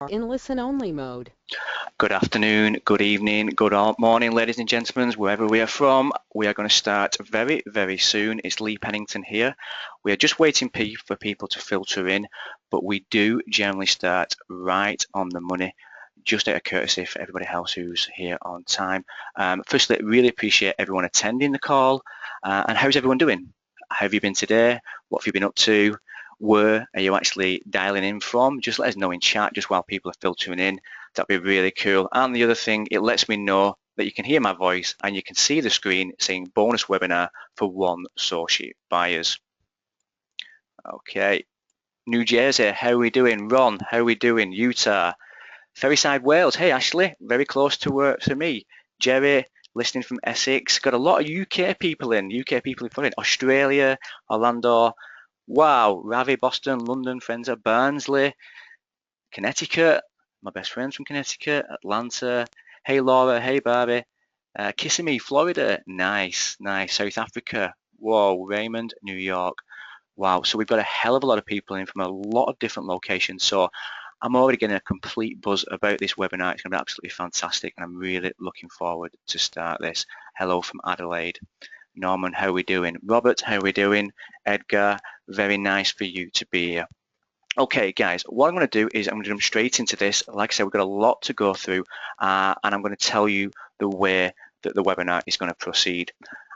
in listen-only mode. Good afternoon, good evening, morning, ladies and gentlemen, wherever we are from. We are going to start very, very soon. It's Lee Pennington here. We are just waiting for people to filter in, but we do generally start right on the money, just out of courtesy for everybody else who's here on time. Firstly, really appreciate everyone attending the call. And how's everyone doing? How have you been today? What have you been up to? Where are you actually dialing in from? Just let us know in chat just while people are filtering in. That'd be really cool. And the other thing, it lets me know that you can hear my voice and you can see the screen saying bonus webinar for one Sourcesheet buyers. Okay. New Jersey, how are we doing? Ron, how are we doing? Utah. Ferryside, Wales. Hey, Ashley, very close to me. Jerry, listening from Essex. Got a lot of UK people in. Australia, Orlando. Wow. Ravi, Boston, London, friends at Barnsley. Connecticut, my best friends from Connecticut, Atlanta. Hey Laura, hey Barbie. Kissimmee, Florida, nice, nice. South Africa, whoa. Raymond, New York, wow. So we've got a hell of a lot of people in from a lot of different locations. So I'm already getting a complete buzz about this webinar. It's going to be absolutely fantastic, and I'm really looking forward to start this. Hello from Adelaide. Norman, how are we doing? Robert, how are we doing? Edgar, very nice for you to be here. Okay, guys, what I'm going to do is I'm going to jump straight into this. Like I said, we've got a lot to go through, and I'm going to tell you the way that the webinar is going to proceed.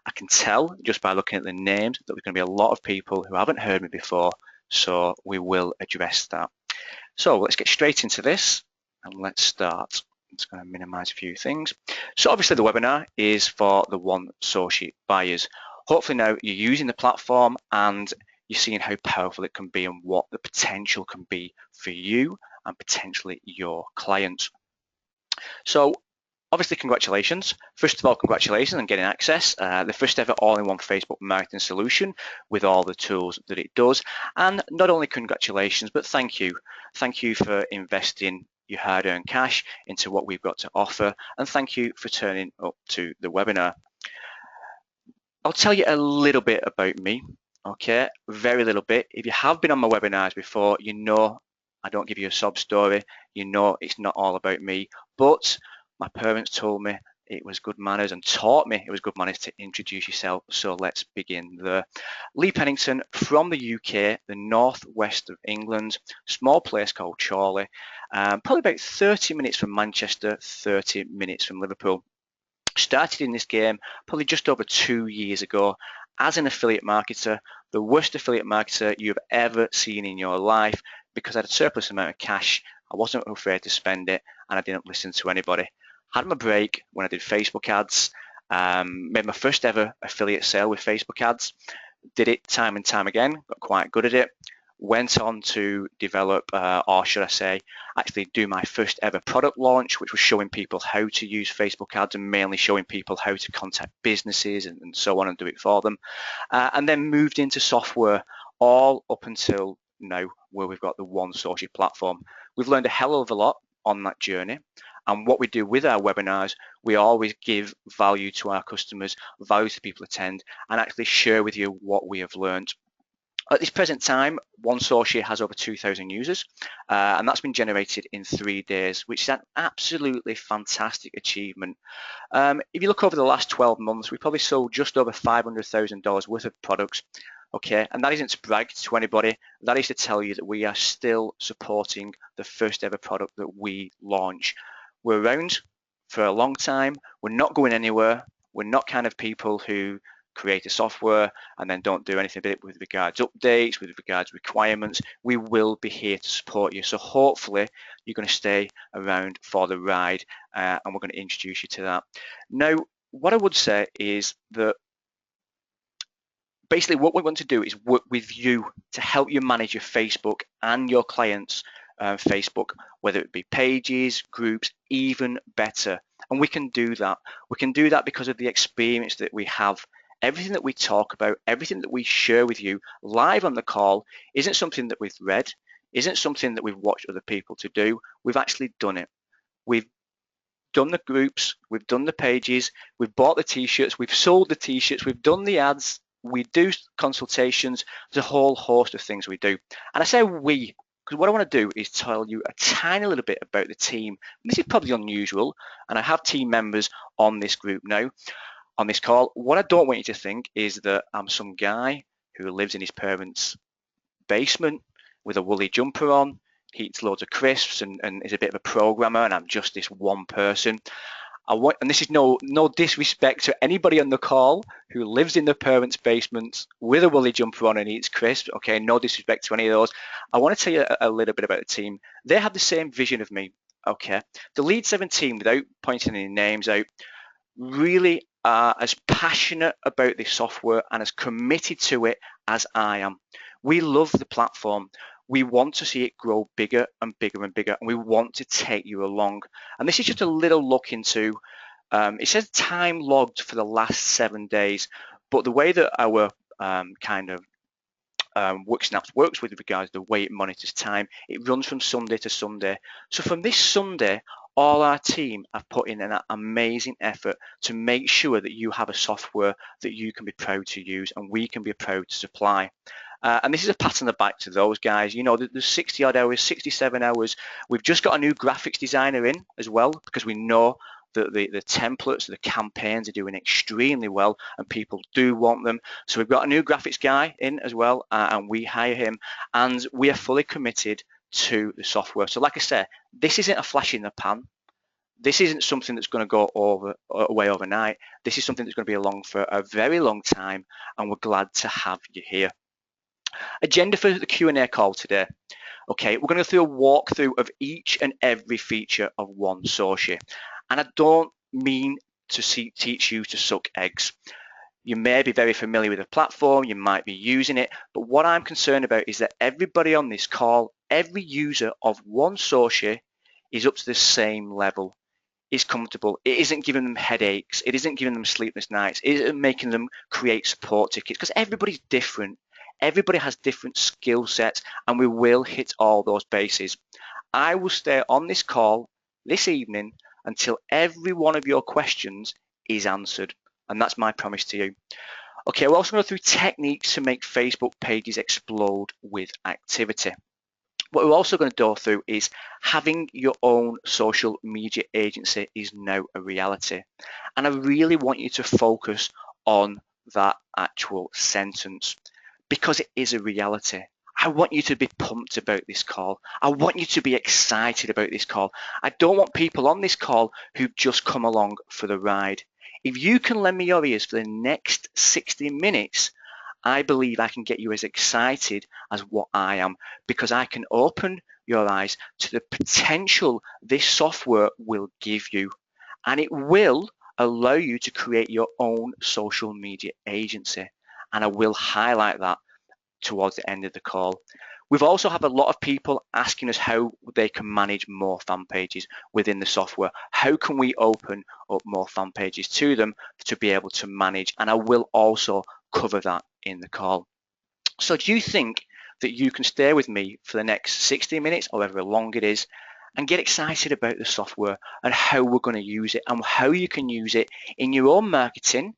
I can tell just by looking at the names that there's going to be a lot of people who haven't heard me before, so we will address that. So let's get straight into this, and let's start. I'm just going to minimize a few things. So obviously the webinar is for the one Sourcesheet buyers. Hopefully now you're using the platform and you're seeing how powerful it can be and what the potential can be for you and potentially your clients. So obviously, congratulations. First of all, congratulations on getting access. The first ever all-in-one Facebook marketing solution with all the tools that it does. And not only congratulations, but thank you. Thank you for investing your hard-earned cash into what we've got to offer. And thank you for turning up to the webinar. I'll tell you a little bit about me. Okay, very little bit. If you have been on my webinars before, you know I don't give you a sob story. You know it's not all about me. But my parents told me it was good manners and taught me it was good manners to introduce yourself. So let's begin there. Lee Pennington from the UK, the northwest of England, small place called Chorley, probably about 30 minutes from Manchester, 30 minutes from Liverpool. Started in this game probably just over 2 years ago as an affiliate marketer, the worst affiliate marketer you've ever seen in your life because I had a surplus amount of cash. I wasn't afraid to spend it and I didn't listen to anybody. Had my break when I did Facebook ads, made my first ever affiliate sale with Facebook ads, did it time and time again, got quite good at it. Went on to develop, or should I say, actually do my first ever product launch, which was showing people how to use Facebook ads and mainly showing people how to contact businesses and so on and do it for them. And then moved into software all up until now, where we've got the one Sourcesheet platform. We've learned a hell of a lot on that journey. And what we do with our webinars, we always give value to our customers, value to people attend, and actually share with you what we have learned. At this present time, one Sourcesheet has over 2,000 users, and that's been generated in 3 days, which is an absolutely fantastic achievement. If you look over the last 12 months, we probably sold just over $500,000 worth of products. Okay, and that isn't to brag to anybody. That is to tell you that we are still supporting the first ever product that we launch. We're around for a long time. We're not going anywhere. We're not kind of people who create a software and then don't do anything with regards updates, with regards requirements. We will be here to support you. So hopefully you're going to stay around for the ride, and we're going to introduce you to that. Now, what I would say is that basically what we want to do is work with you to help you manage your Facebook and your clients' Facebook, whether it be pages, groups, even better. And we can do that. We can do that because of the experience that we have. Everything that we talk about, everything that we share with you live on the call isn't something that we've read, isn't something that we've watched other people to do. We've actually done it. We've done the groups, we've done the pages, we've bought the t-shirts, we've sold the t-shirts, we've done the ads, we do consultations. There's a whole host of things we do. And I say we, because what I want to do is tell you a tiny little bit about the team. This is probably unusual, and I have team members on this group now, on this call. What I don't want you to think is that I'm some guy who lives in his parents' basement with a woolly jumper on, eats loads of crisps, and is a bit of a programmer, and I'm just this one person. And this is no disrespect to anybody on the call who lives in their parents' basements with a woolly jumper on and eats crisps. Okay, no disrespect to any of those. I want to tell you a little bit about the team. They have the same vision of me. Okay, the lead 17, without pointing any names out, really are as passionate about this software and as committed to it as I am. We love the platform. We want to see it grow bigger and bigger and bigger, and we want to take you along. And this is just a little look into, it says time logged for the last 7 days, but the way that our kind of WorkSnaps works with regards to the way it monitors time, it runs from Sunday to Sunday. So from this Sunday, all our team have put in an amazing effort to make sure that you have a software that you can be proud to use and we can be proud to supply. And this is a pat on the back to those guys. You know, there's 60 odd hours, 67 hours. We've just got a new graphics designer in as well, because we know that the templates, the campaigns are doing extremely well and people do want them. So we've got a new graphics guy in as well, and we hire him, and we are fully committed to the software. So like I said, this isn't a flash in the pan. This isn't something that's going to go away overnight. This is something that's going to be along for a very long time, and we're glad to have you here. Agenda for the Q&A call today. Okay, we're going to go through a walkthrough of each and every feature of OneSource. And I don't mean to teach you to suck eggs. You may be very familiar with the platform, you might be using it, but what I'm concerned about is that everybody on this call, every user of OneSource is up to the same level, is comfortable. It isn't giving them headaches, it isn't giving them sleepless nights, it isn't making them create support tickets, because everybody's different. Everybody has different skill sets, and we will hit all those bases. I will stay on this call this evening until every one of your questions is answered, and that's my promise to you. Okay, we're also going to go through techniques to make Facebook pages explode with activity. What we're also going to go through is having your own social media agency is now a reality. And I really want you to focus on that actual sentence, because it is a reality. I want you to be pumped about this call. I want you to be excited about this call. I don't want people on this call who've just come along for the ride. If you can lend me your ears for the next 60 minutes, I believe I can get you as excited as what I am, because I can open your eyes to the potential this software will give you, and it will allow you to create your own social media agency. And I will highlight that towards the end of the call. We've also have a lot of people asking us how they can manage more fan pages within the software. How can we open up more fan pages to them to be able to manage? And I will also cover that in the call. So do you think that you can stay with me for the next 60 minutes or however long it is and get excited about the software and how we're going to use it and how you can use it in your own marketing,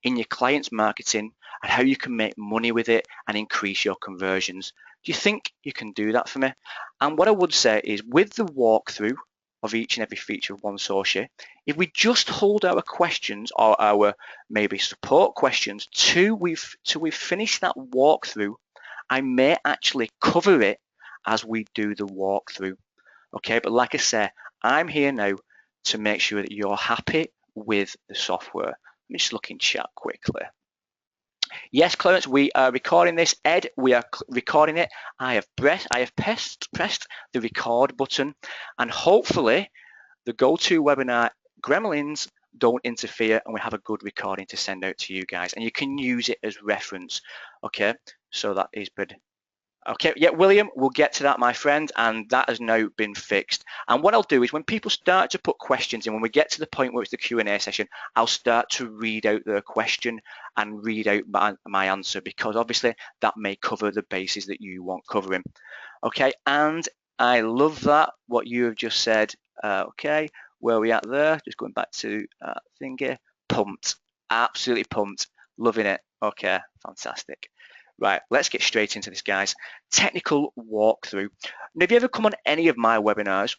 in your client's marketing, and how you can make money with it and increase your conversions? Do you think you can do that for me? And what I would say is, with the walkthrough of each and every feature of OneSource, if we just hold our questions or our maybe support questions till we've finished that walkthrough, I may actually cover it as we do the walkthrough. Okay, but like I say, I'm here now to make sure that you're happy with the software. Let me just look in chat quickly. Yes, Clarence, we are recording this. Ed, we are recording it. I have pressed the record button, and hopefully the GoToWebinar gremlins don't interfere and we have a good recording to send out to you guys, and you can use it as reference. Okay, so that is good. Okay, yeah, William, we'll get to that, my friend, and that has now been fixed. And what I'll do is, when people start to put questions in, when we get to the point where it's the Q&A session, I'll start to read out their question and read out my answer, because obviously that may cover the bases that you want covering. Okay, and I love that, what you have just said. Okay, where are we at there? Just going back to thingy. Pumped, absolutely pumped, loving it. Okay, fantastic. Right, let's get straight into this, guys. Technical walkthrough. Now, if you ever come on any of my webinars,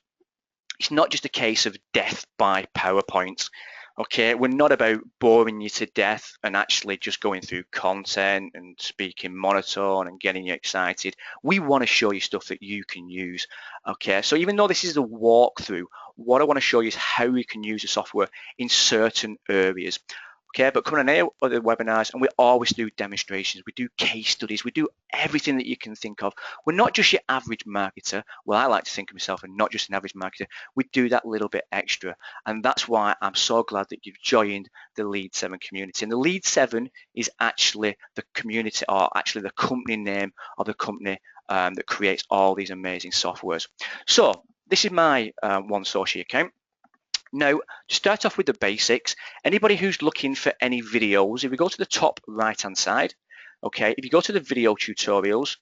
it's not just a case of death by PowerPoint. Okay, we're not about boring you to death and actually just going through content and speaking monotone and getting you excited. We want to show you stuff that you can use. Okay, so even though this is a walkthrough, what I want to show you is how you can use the software in certain areas. Okay, but coming on any other webinars, and we always do demonstrations, we do case studies, we do everything that you can think of. We're not just your average marketer. Well, I like to think of myself as not just an average marketer. We do that little bit extra, and that's why I'm so glad that you've joined the Lead 7 community. And the Lead 7 is actually the community, or actually the company name of the company that creates all these amazing softwares. So this is my OneSource account. Now, to start off with the basics, anybody who's looking for any videos, if we go to the top right hand side, okay, if you go to the video tutorials,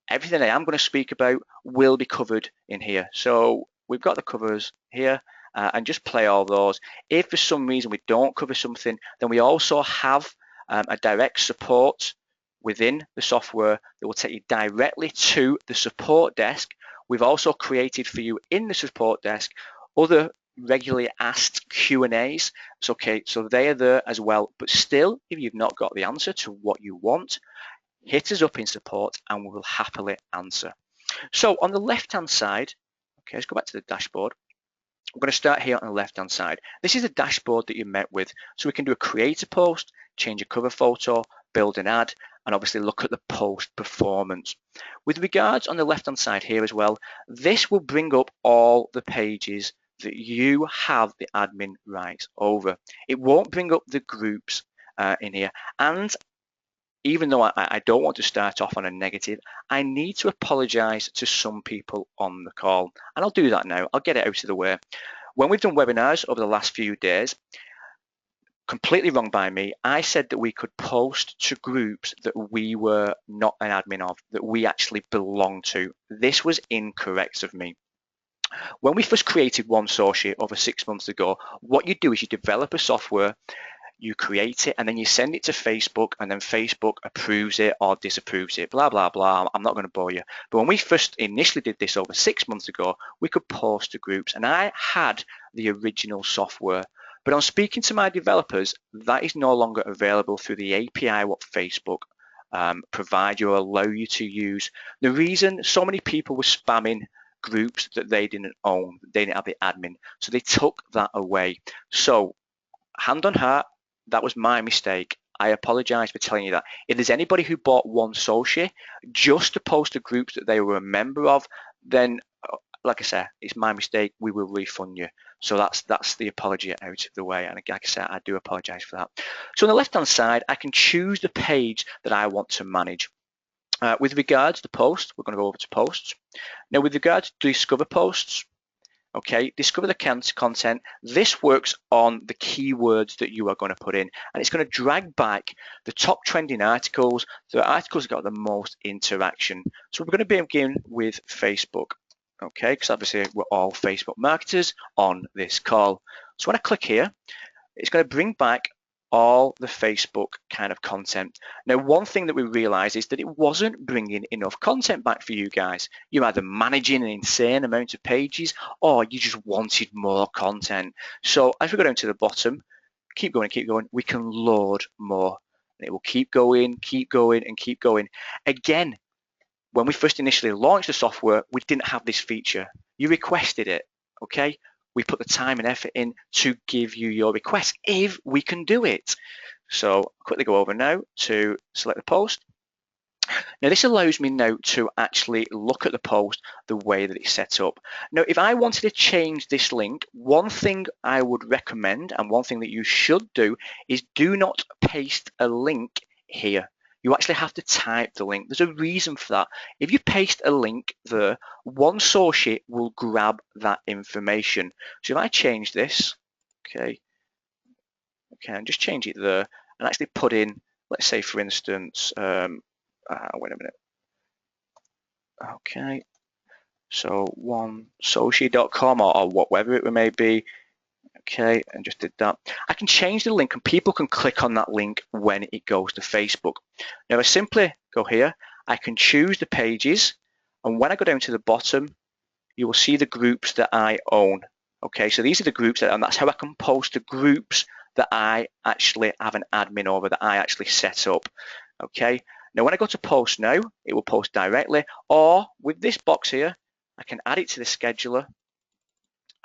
everything I am going to speak about will be covered in here. So we've got the covers here, and just play all those. If for some reason we don't cover something, then we also have a direct support within the software that will take you directly to the support desk. We've also created for you in the support desk other regularly asked Q&As. So, okay, so they are there as well. But still, if you've not got the answer to what you want, hit us up in support and we will happily answer. So on the left-hand side, okay, let's go back to the dashboard. I'm going to start here on the left-hand side. This is a dashboard that you met with. So we can do a create a post, change a cover photo, build an ad, and obviously look at the post performance. With regards on the left-hand side here as well, this will bring up all the pages that you have the admin rights over. It won't bring up the groups in here. And even though I don't want to start off on a negative, I need to apologize to some people on the call. And I'll do that now. I'll get it out of the way. When we've done webinars over the last few days, completely wrong by me, I said that we could post to groups that we were not an admin of, that we actually belong to. This was incorrect of me. When we first created OneSource over 6 months ago, what you do is you develop a software, you create it, and then you send it to Facebook, and then Facebook approves it or disapproves it, blah, blah, blah. I'm not going to bore you. But when we first initially did this over 6 months ago, we could post to groups, and I had the original software. But on speaking to my developers, that is no longer available through the API what Facebook provide you or allow you to use. The reason so many people were spamming groups that they didn't own, they didn't have the admin, so they took that away. So hand on heart, that was my mistake. I apologize for telling you that. If there's anybody who bought OneSource just to post to groups that they were a member of, then like I said, it's my mistake. We will refund you. So that's the apology out of the way. And like I said, I do apologize for that. So on the left hand side, I can choose the page that I want to manage. With regards to posts, we're going to go over to posts. Now, with regards to discover posts, okay, discover the content. This works on the keywords that you are going to put in, and it's going to drag back the top trending articles, the articles that got the most interaction. So we're going to begin with Facebook, okay, because obviously we're all Facebook marketers on this call. So when I click here, it's going to bring back all the Facebook kind of content. Now, one thing that we realized is that it wasn't bringing enough content back for you guys. You're either managing an insane amount of pages or you just wanted more content. So as we go down to the bottom, keep going, we can load more. And it will keep going, and keep going. Again, when we first initially launched the software, we didn't have this feature. You requested it, okay? We put the time and effort in to give you your request if we can do it. So quickly go over now to select the post. Now this allows me now to actually look at the post the way that it's set up. Now if I wanted to change this link, one thing I would recommend and one thing that you should do is do not paste a link here. You actually have to type the link. There's a reason for that. If you paste a link there, OneSource will grab that information. So if I change this, okay, and just change it there and actually put in, let's say for instance, wait a minute. Okay, so OneSource.com or whatever it may be. Okay, and just did that. I can change the link and people can click on that link when it goes to Facebook. Now I simply go here, I can choose the pages, and when I go down to the bottom, you will see the groups that I own. Okay, so these are the groups and that's how I can post the groups that I actually have an admin over, that I actually set up. Okay, now when I go to post now, it will post directly, or with this box here, I can add it to the scheduler,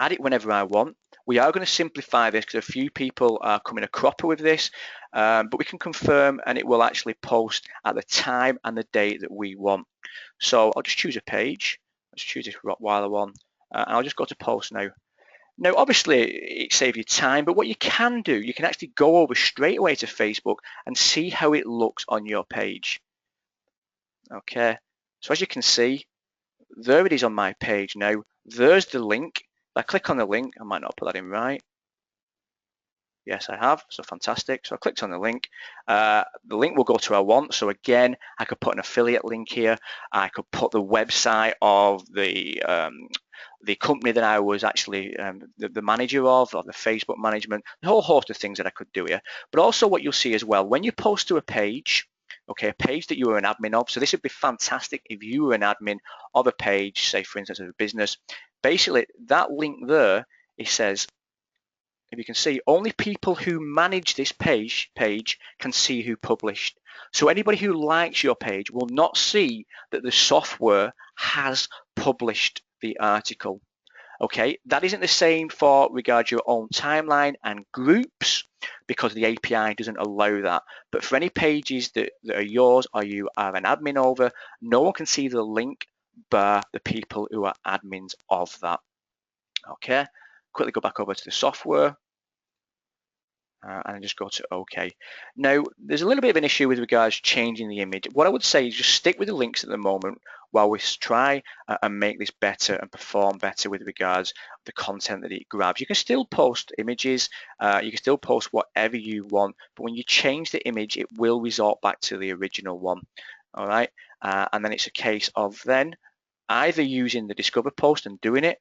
add it whenever I want. We are going to simplify this because a few people are coming a cropper with this, but we can confirm and it will actually post at the time and the date that we want. So I'll just choose a page. Let's choose this Rottweiler one, and I'll just go to post now. Now, obviously, it saves you time, but what you can do, you can actually go over straight away to Facebook and see how it looks on your page. Okay, so as you can see, there it is on my page now. There's the link. If I click on the link, I might not put that in right. Yes, I have, so fantastic. So I clicked on the link. The link will go to where I want. So again, I could put an affiliate link here. I could put the website of the company that I was actually the manager of, or the Facebook management, a whole host of things that I could do here. But also what you'll see as well, when you post to a page, okay, a page that you were an admin of, so this would be fantastic if you were an admin of a page, say for instance of a business, basically that link there, it says, if you can see, only people who manage this page can see who published. So anybody who likes your page will not see that the software has published the article. Okay, that isn't the same for regards your own timeline and groups because the API doesn't allow that. But for any pages that are yours or you are an admin over, no one can see the link bar the people who are admins of that. Okay, quickly go back over to the software. And just go to OK. Now, there's a little bit of an issue with regards to changing the image. What I would say is just stick with the links at the moment while we try and make this better and perform better with regards to the content that it grabs. You can still post images, you can still post whatever you want, but when you change the image, it will resort back to the original one. All right, and then it's a case of then either using the Discover post and doing it,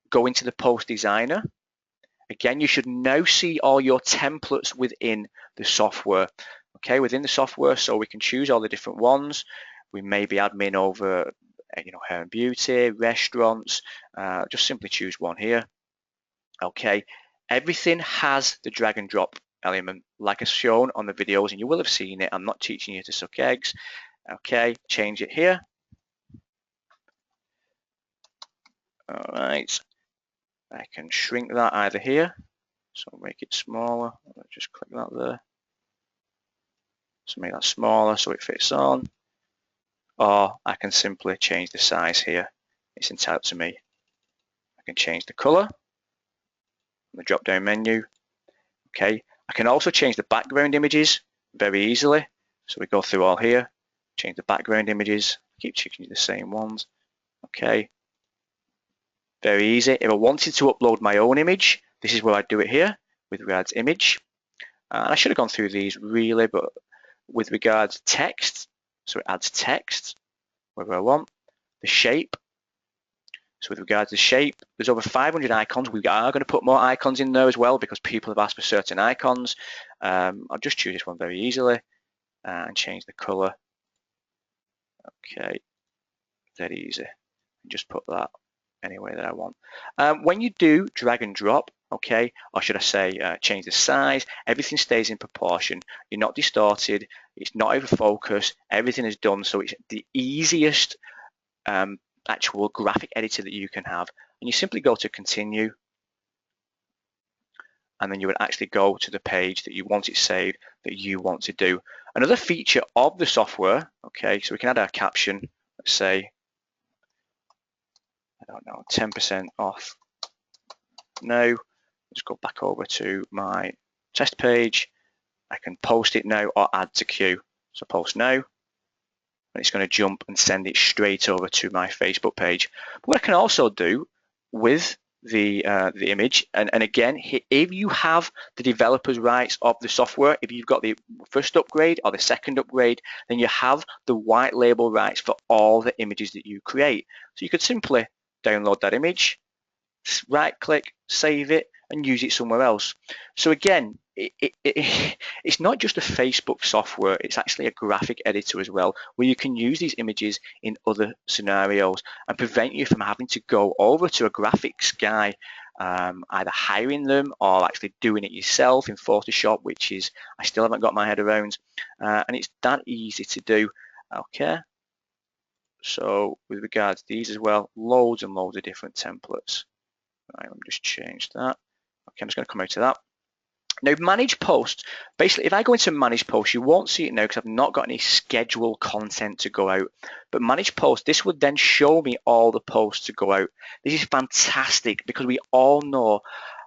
go into the post designer. Again, you should now see all your templates within the software. Okay, within the software, so we can choose all the different ones. We may be admin over, hair and beauty, restaurants. Just simply choose one here. Okay, everything has the drag and drop element, like as shown on the videos, and you will have seen it. I'm not teaching you to suck eggs. Okay, change it here. All right. I can shrink that either here, so make it smaller. Let's just click that there. So make that smaller so it fits on. Or I can simply change the size here. It's entirely up to me. I can change the color, the drop down menu. Okay, I can also change the background images very easily. So we go through all here, change the background images, keep choosing the same ones. Okay, very easy. If I wanted to upload my own image, this is where I'd do it here with regards to image. And I should have gone through these really, but with regards to text, so it adds text wherever I want. The shape, so with regards to shape, there's over 500 icons. We are going to put more icons in there as well because people have asked for certain icons. I'll just choose this one very easily and change the color. Okay, very easy. Just put that any way that I want. When you do drag and drop, okay, or should I say change the size, everything stays in proportion. You're not distorted, it's not over focus, everything is done, so it's the easiest actual graphic editor that you can have. And you simply go to continue, and then you would actually go to the page that you want it saved, that you want to do. Another feature of the software, okay, so we can add our caption, let's say, I don't know, 10% off. Now, let's go back over to my test page. I can post it now or add to queue. So post now, and it's going to jump and send it straight over to my Facebook page. But what I can also do with the image, and again, if you have the developer's rights of the software, if you've got the first upgrade or the second upgrade, then you have the white label rights for all the images that you create. So you could simply download that image, right click, save it, and use it somewhere else. So again, it's not just a Facebook software, it's actually a graphic editor as well, where you can use these images in other scenarios and prevent you from having to go over to a graphics guy, either hiring them or actually doing it yourself in Photoshop, which is, I still haven't got my head around, and it's that easy to do. Okay, so with regards to these as well, loads and loads of different templates. Right, let me just change that. Okay, I'm just going to come out of that. Now, manage posts, basically, if I go into manage posts, you won't see it now because I've not got any scheduled content to go out. But manage posts, this would then show me all the posts to go out. This is fantastic because we all know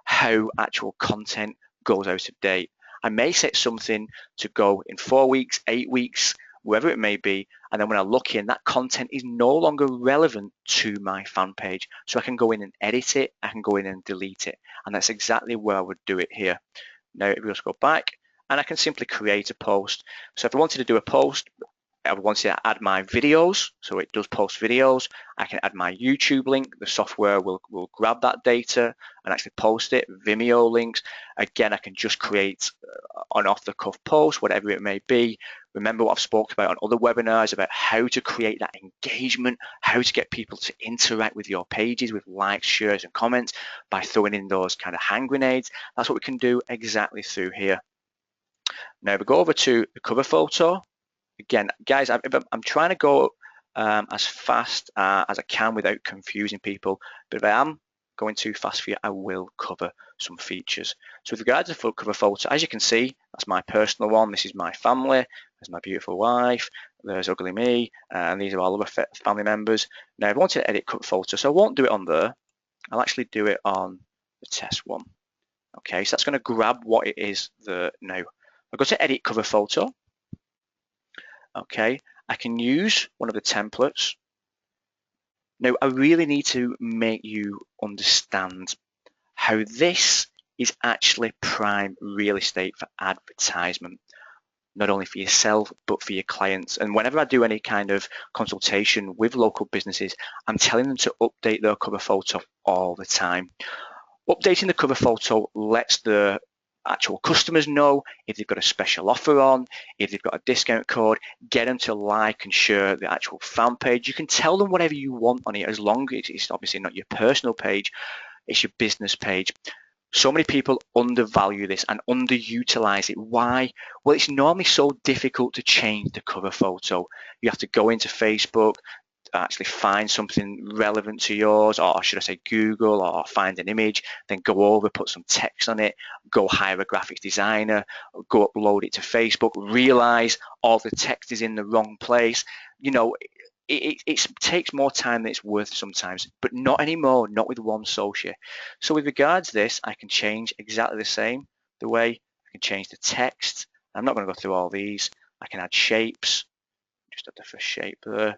how actual content goes out of date. I may set something to go in 4 weeks, 8 weeks, wherever it may be, and then when I look in, that content is no longer relevant to my fan page. So I can go in and edit it, I can go in and delete it, and that's exactly where I would do it here. Now, if we just go back, and I can simply create a post. So if I wanted to do a post, I wanted to add my videos, so it does post videos. I can add my YouTube link. The software will grab that data and actually post it. Vimeo links. Again, I can just create an off-the-cuff post, whatever it may be. Remember what I've spoken about on other webinars about how to create that engagement, how to get people to interact with your pages with likes, shares, and comments by throwing in those kind of hand grenades. That's what we can do exactly through here. Now, if we go over to the cover photo, again, guys, I'm trying to go as fast as I can without confusing people, but if I am going too fast for you, I will cover some features. So with regards to the cover photo, as you can see, that's my personal one. This is my family. There's my beautiful wife. There's ugly me, and these are all other family members. Now, if I want to edit cover photo, so I won't do it on there. I'll actually do it on the test one. Okay, so that's going to grab what it is there now. I'll go to edit cover photo. Okay, I can use one of the templates. Now, I really need to make you understand how this is actually prime real estate for advertisement, not only for yourself, but for your clients. And whenever I do any kind of consultation with local businesses, I'm telling them to update their cover photo all the time. Updating the cover photo lets the actual customers know if they've got a special offer on, if they've got a discount code, get them to like and share the actual fan page. You can tell them whatever you want on it, as long as it's obviously not your personal page, it's your business page. So many people undervalue this and underutilize it. Why? Well, it's normally so difficult to change the cover photo. You have to go into Facebook, actually find something relevant to yours, or should I say Google, or find an image, then go over, put some text on it, go hire a graphics designer, go upload it to Facebook, realize all the text is in the wrong place. You know, it takes more time than it's worth sometimes, but not anymore, not with One Social. So with regards to this, I can change exactly the same, the way I can change the text. I'm not going to go through all these. I can add shapes, just add the first shape there,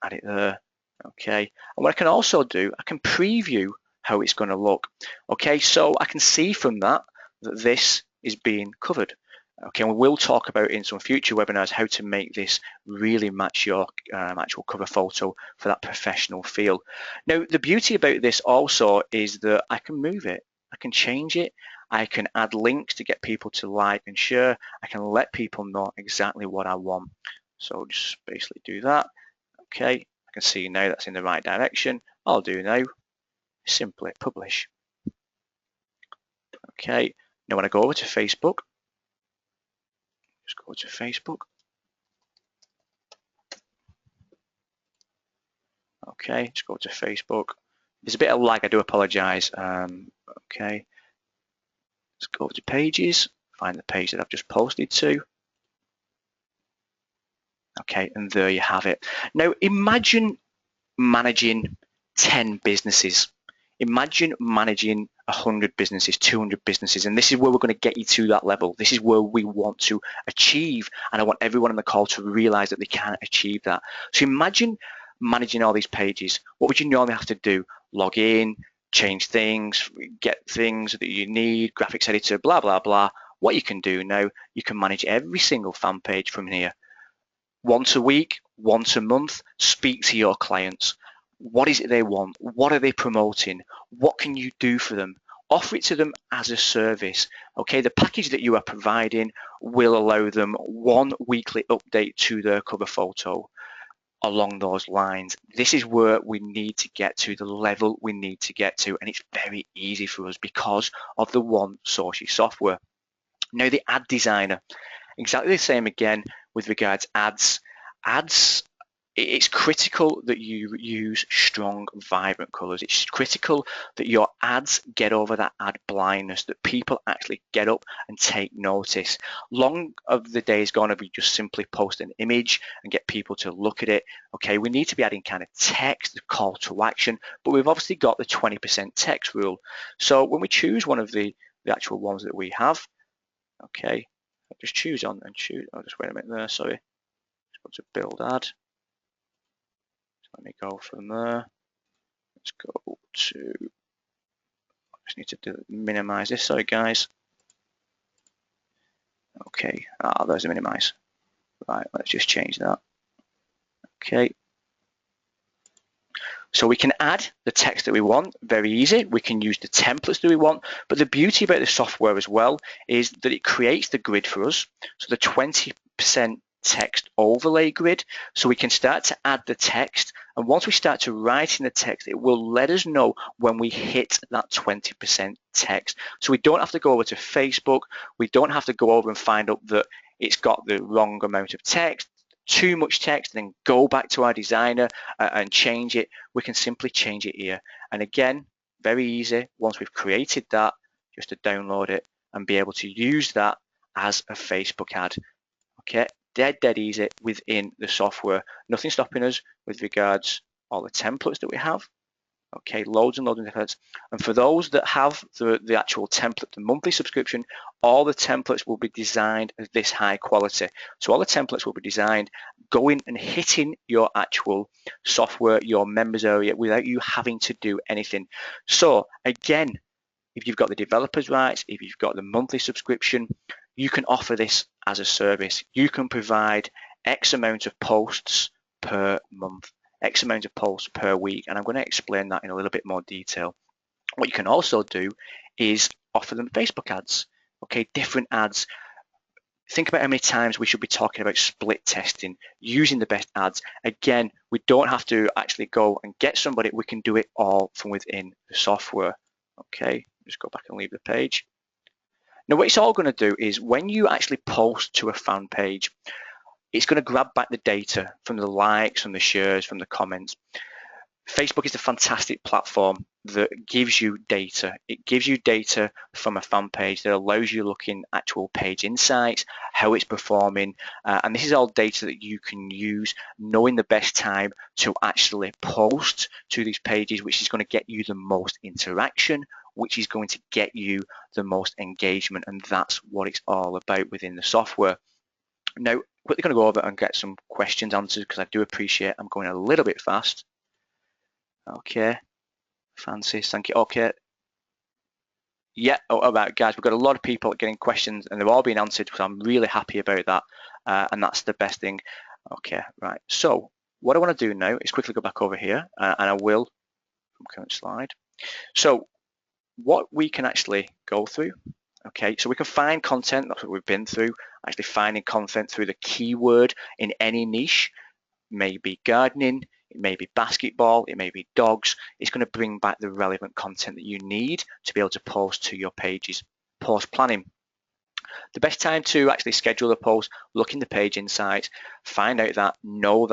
add it there. Okay, and what I can also do, I can preview how it's going to look. Okay, so I can see from that this is being covered. Okay, and we will talk about in some future webinars how to make this really match your actual cover photo for that professional feel. Now, the beauty about this also is that I can move it, I can change it, I can add links to get people to like and share, I can let people know exactly what I want. So just basically do that. Okay, I can see now that's in the right direction. I'll do now, simply publish. Okay, now when I go over to Facebook, just go to Facebook. Okay, just go to Facebook. There's a bit of lag, I do apologize. Okay, let's go to pages, find the page that I've just posted to. Okay, and there you have it. Now imagine managing 10 businesses. Imagine managing 100 businesses, 200 businesses, and this is where we're going to get you to that level. This is where we want to achieve, and I want everyone on the call to realize that they can achieve that. So imagine managing all these pages. What would you normally have to do? Log in, change things, get things that you need, graphics editor, blah, blah, blah. What you can do now, you can manage every single fan page from here. Once a week, once a month, speak to your clients. What is it they want? What are they promoting? What can you do for them? offer it to them as a service. Okay, the package that you are providing will allow them one weekly update to their cover photo along those lines. This is where we need to get to, the level we need to get to, and it's very easy for us because of the One Sourcey software. Now the ad designer, exactly the same again with regards ads. It's critical that you use strong, vibrant colors. It's critical that your ads get over that ad blindness, that people actually get up and take notice. Long of the days gone if we just simply post an image and get people to look at it. Okay, we need to be adding kind of text, the call to action, but we've obviously got the 20% text rule. So when we choose one of the actual ones that we have, okay, I'll just choose on and choose. I'll just wait a minute there, sorry. Just go to build ad. Let me go from there. Let's go to, I just need to minimize this, sorry guys. Okay, there's a minimize. Right, let's just change that. Okay. So we can add the text that we want, very easy. We can use the templates that we want, but the beauty about the software as well is that it creates the grid for us. So the 20% text overlay grid, so we can start to add the text, and once we start to write in the text, it will let us know when we hit that 20% text. So we don't have to go over to Facebook, we don't have to go over and find out that it's got the wrong amount of text, too much text, and then go back to our designer and change it. We can simply change it here, and again, very easy. Once we've created that, just to download it and be able to use that as a Facebook ad. Okay, dead easy within the software. Nothing stopping us with regards all the templates that we have. Okay, loads and loads of templates. And for those that have the actual template, the monthly subscription, all the templates will be designed as this high quality. So all the templates will be designed going and hitting your actual software, your members area, without you having to do anything. So again, if you've got the developers rights, if you've got the monthly subscription, you can offer this as a service. You can provide X amount of posts per month, X amount of posts per week, and I'm going to explain that in a little bit more detail. What you can also do is offer them Facebook ads, okay, different ads. Think about how many times we should be talking about split testing, using the best ads. Again, we don't have to actually go and get somebody, we can do it all from within the software. Okay, just go back and leave the page. Now what it's all going to do is when you actually post to a fan page, it's going to grab back the data from the likes, from the shares, from the comments. Facebook is a fantastic platform that gives you data. It gives you data from a fan page that allows you looking actual page insights, how it's performing, and this is all data that you can use knowing the best time to actually post to these pages, which is going to get you the most interaction, which is going to get you the most engagement, and that's what it's all about within the software. Now, quickly going to go over and get some questions answered because I do appreciate I'm going a little bit fast. Okay, Francis, thank you. Okay, yeah, all right, guys, we've got a lot of people getting questions and they're all being answered, so I'm really happy about that, and that's the best thing. Okay, right, so what I want to do now is quickly go back over here, and I will from current slide. So what we can actually go through, okay, so we can find content, that's what we've been through, actually finding content through the keyword in any niche, maybe gardening, it may be basketball, it may be dogs. It's going to bring back the relevant content that you need to be able to post to your pages. Post planning. The best time to actually schedule a post, look in the page insights, find out that, know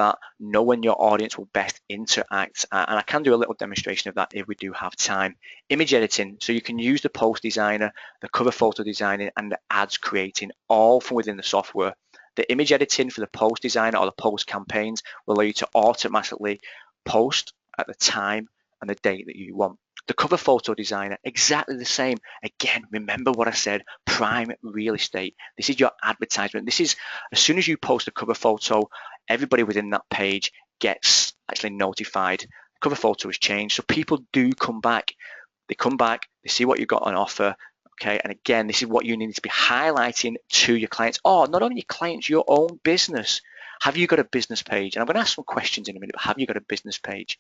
when your audience will best interact, and I can do a little demonstration of that if we do have time. Image editing, so you can use the post designer, the cover photo designing, and the ads creating all from within the software. The image editing for the post designer or the post campaigns will allow you to automatically post at the time and the date that you want. The cover photo designer, exactly the same. Again, remember what I said, prime real estate. This is your advertisement. This is, as soon as you post a cover photo, everybody within that page gets actually notified. The cover photo has changed, so people do come back. They come back, they see what you've got on offer. Okay, and again, this is what you need to be highlighting to your clients, or not only your clients, your own business. Have you got a business page? And I'm going to ask some questions in a minute, but have you got a business page?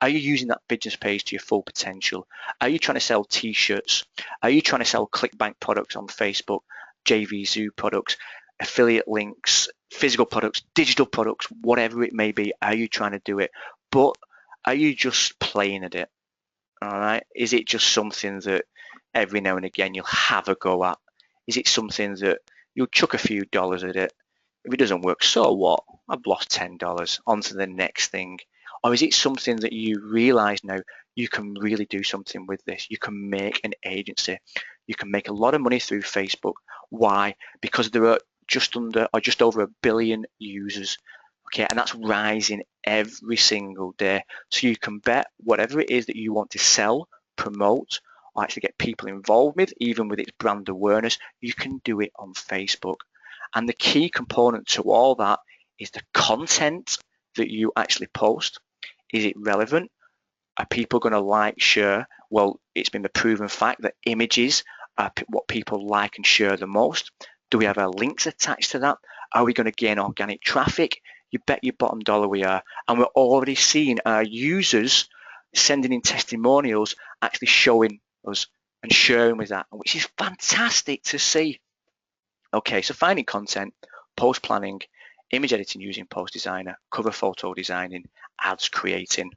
Are you using that business page to your full potential? Are you trying to sell t-shirts? Are you trying to sell ClickBank products on Facebook, JVZoo products, affiliate links, physical products, digital products, whatever it may be? Are you trying to do it? But are you just playing at it? All right. Is it just something that every now and again you'll have a go at? Is it something that you'll chuck a few dollars at it? If it doesn't work, so what? I've lost $10. On to the next thing. Or is it something that you realize now you can really do something with this? You can make an agency. You can make a lot of money through Facebook. Why? Because there are just under or just over 1 billion users. Okay, and that's rising every single day. So you can bet whatever it is that you want to sell, promote, or actually get people involved with, even with its brand awareness, you can do it on Facebook. And the key component to all that is the content that you actually post. Is it relevant? Are people going to like, share? Well, it's been the proven fact that images are what people like and share the most. Do we have our links attached to that? Are we going to gain organic traffic? You bet your bottom dollar we are. And we're already seeing our users sending in testimonials actually showing us and sharing with that, which is fantastic to see. Okay, so finding content, post planning, image editing using Post Designer, cover photo designing, ads creating.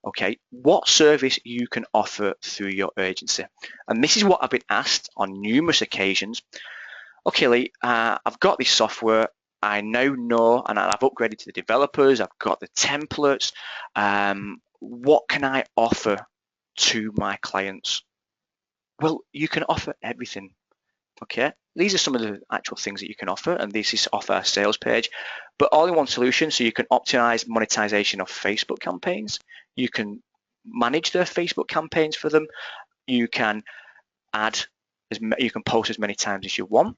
Okay, what service you can offer through your agency. And this is what I've been asked on numerous occasions. Okay, Lee, I've got this software. I now know, and I've upgraded to the developers. I've got the templates. What can I offer to my clients? Well, you can offer everything. Okay, these are some of the actual things that you can offer, and this is off our sales page, but all in one solution. So you can optimize monetization of Facebook campaigns. You can manage their Facebook campaigns for them. You can you can post as many times as you want.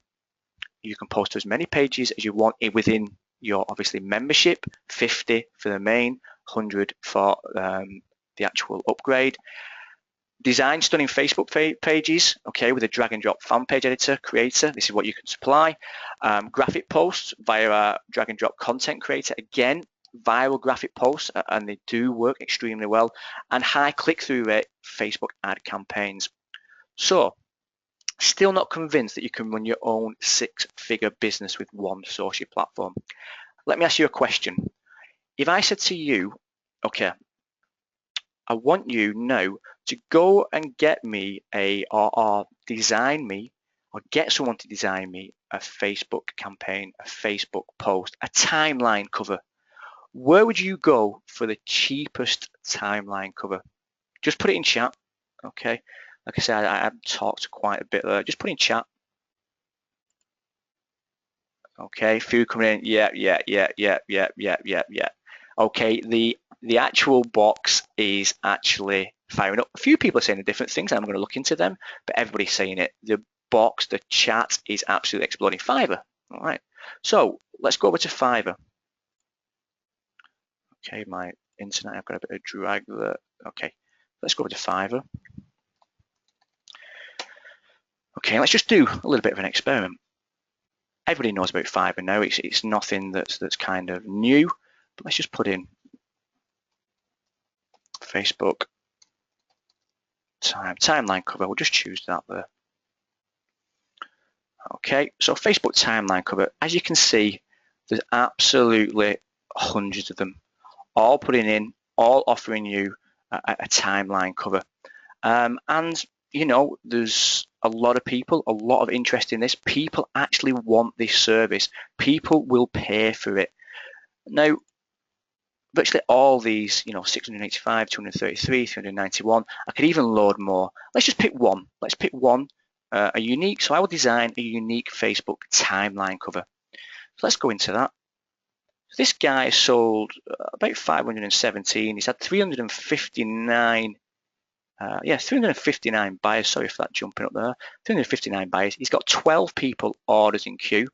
You can post as many pages as you want within your obviously membership, 50 for the main, 100 for the actual upgrade. Design stunning Facebook pages, okay, with a drag and drop fan page editor creator. This is what you can supply. Graphic posts via our drag and drop content creator. Again, viral graphic posts, and they do work extremely well. And high click-through rate Facebook ad campaigns. So, still not convinced that you can run your own 6-figure business with one social platform? Let me ask you a question. If I said to you, okay, I want you now to go and get me or design me, or get someone to design me a Facebook campaign, a Facebook post, a timeline cover. Where would you go for the cheapest timeline cover? Just put it in chat, okay? Like I said, I have talked quite a bit there. Just put in chat. Okay, food coming in. Yeah. Okay, the actual box is actually firing up. A few people are saying different things. I'm going to look into them, but everybody's saying it. The box, the chat is absolutely exploding. Fiverr. All right. So let's go over to Fiverr. Okay, my internet, I've got a bit of drag there. Okay, let's go over to Fiverr. Okay, let's just do a little bit of an experiment. Everybody knows about Fiverr now. It's nothing that's kind of new, but let's just put in Facebook timeline cover. We'll just choose that there. Okay, so Facebook timeline cover. As you can see, there's absolutely hundreds of them, all putting in, all offering you a timeline cover. And you know, there's a lot of people, a lot of interest in this. People actually want this service. People will pay for it. Now, virtually all these, you know, 685, 233, 391, I could even load more. Let's just pick one. Let's pick one, a unique. So I will design a unique Facebook timeline cover. So let's go into that. So this guy sold about 517. He's had 359 359 buyers. Sorry for that jumping up there. 359 buyers. He's got 12 people orders in queue.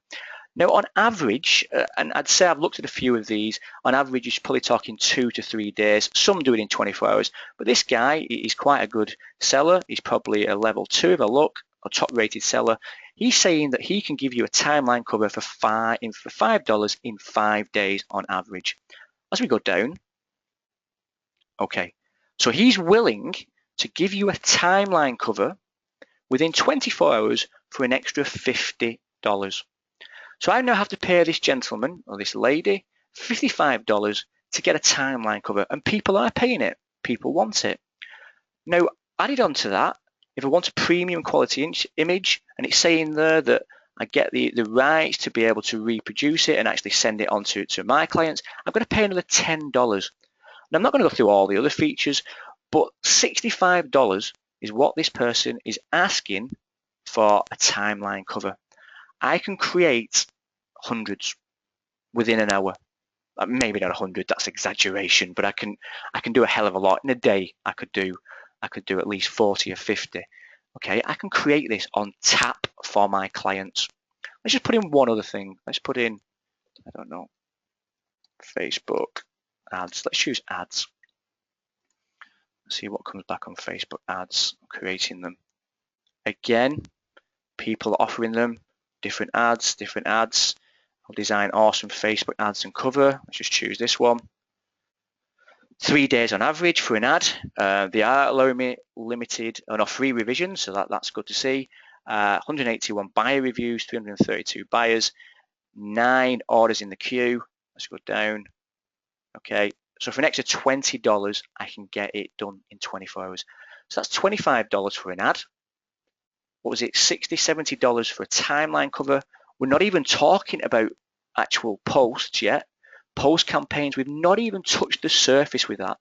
Now, on average, and I'd say I've looked at a few of these, on average, he's probably talking 2 to 3 days. Some do it in 24 hours, but this guy is quite a good seller. He's probably a level 2 if I look, a top-rated seller. He's saying that he can give you a timeline cover for $5 in 5 days on average. As we go down, okay, So he's willing to give you a timeline cover within 24 hours for an extra $50. So I now have to pay this gentleman or this lady $55 to get a timeline cover, and people are paying it. People want it. Now, added on to that, if I want a premium quality image, and it's saying there that I get the rights to be able to reproduce it and actually send it on to my clients, I'm going to pay another $10. Now, I'm not going to go through all the other features, but $65 is what this person is asking for a timeline cover. I can create hundreds within an hour. Maybe not 100, that's exaggeration, but I can do a hell of a lot. In a day, I could do at least 40 or 50. Okay, I can create this on tap for my clients. Let's just put in one other thing. Let's put in, I don't know, Facebook ads. Let's choose ads. Let's see what comes back on Facebook ads. I'm creating them. Again, people are offering them different ads. I'll design awesome Facebook ads and cover. Let's just choose this one. 3 days on average for an ad. They are allowing me limited or free revisions, so that's good to see. 181 buyer reviews, 332 buyers, 9 orders in the queue. Let's go down. Okay, so for an extra $20, I can get it done in 24 hours. So that's $25 for an ad. What was it? $60, $70 for a timeline cover. We're not even talking about actual posts yet. Post campaigns, we've not even touched the surface with that.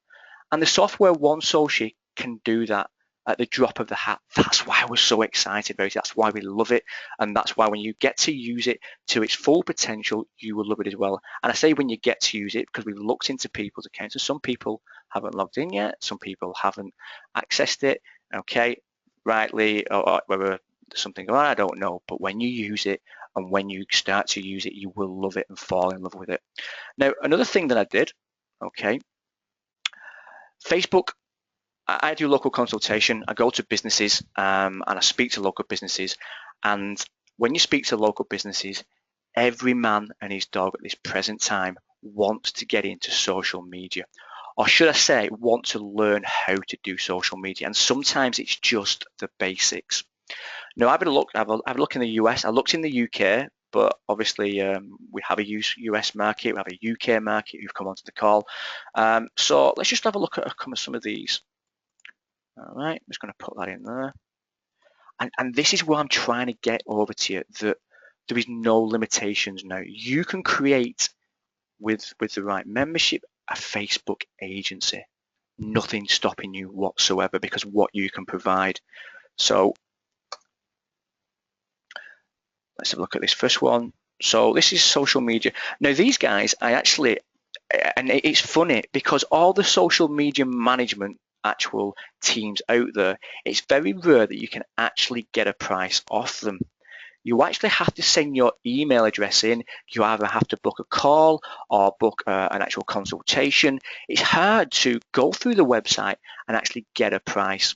And the software OneSocial can do that at the drop of the hat. That's why we're so excited about it. That's why we love it. And that's why when you get to use it to its full potential, you will love it as well. And I say when you get to use it because we've looked into people's accounts, and some people haven't logged in yet. Some people haven't accessed it. Okay, rightly, or whether there's something going on, I don't know. But when you use it, and when you start to use it, you will love it and fall in love with it. Now, another thing that I did, okay, Facebook, I do local consultation. I go to businesses and I speak to local businesses. And when you speak to local businesses, every man and his dog at this present time wants to get into social media. Or should I say, want to learn how to do social media. And sometimes it's just the basics. Now, I've had a look in the US. I looked in the UK, but obviously we have a US market, we have a UK market who've come onto the call. So let's just have a look at some of these. All right, I'm just going to put that in there. And this is what I'm trying to get over to you, that there is no limitations now. You can create, with the right membership, a Facebook agency. Nothing stopping you whatsoever because of what you can provide. So let's have a look at this first one. So this is social media. Now these guys, and it's funny because all the social media management actual teams out there, it's very rare that you can actually get a price off them. You actually have to send your email address in. You either have to book a call or book an actual consultation. It's hard to go through the website and actually get a price.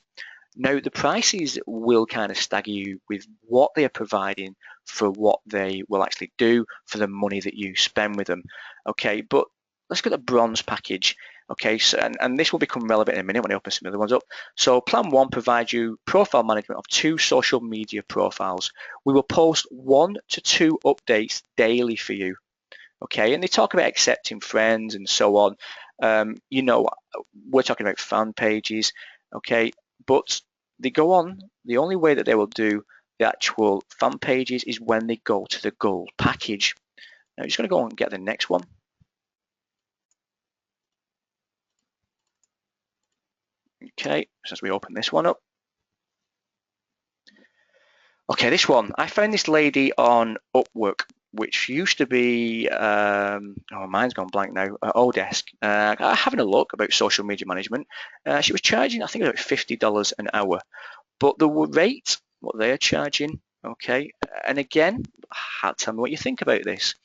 Now, the prices will kind of stagger you with what they're providing for what they will actually do for the money that you spend with them. Okay, but let's get the bronze package. Okay, so and this will become relevant in a minute when I open some other ones up. So plan 1 provides you profile management of 2 social media profiles. We will post 1 to 2 updates daily for you. Okay, and they talk about accepting friends and so on. You know, we're talking about fan pages. Okay, but they go on. The only way that they will do the actual fan pages is when they go to the gold package. Now, I'm just going to go and get the next one. Okay, so as we open this one up. Okay, this one. I found this lady on Upwork, which used to be, mine's gone blank now, Odesk. Having a look about social media management. She was charging, I think, about $50 an hour. But the rate, what they're charging, okay, and again, tell me what you think about this.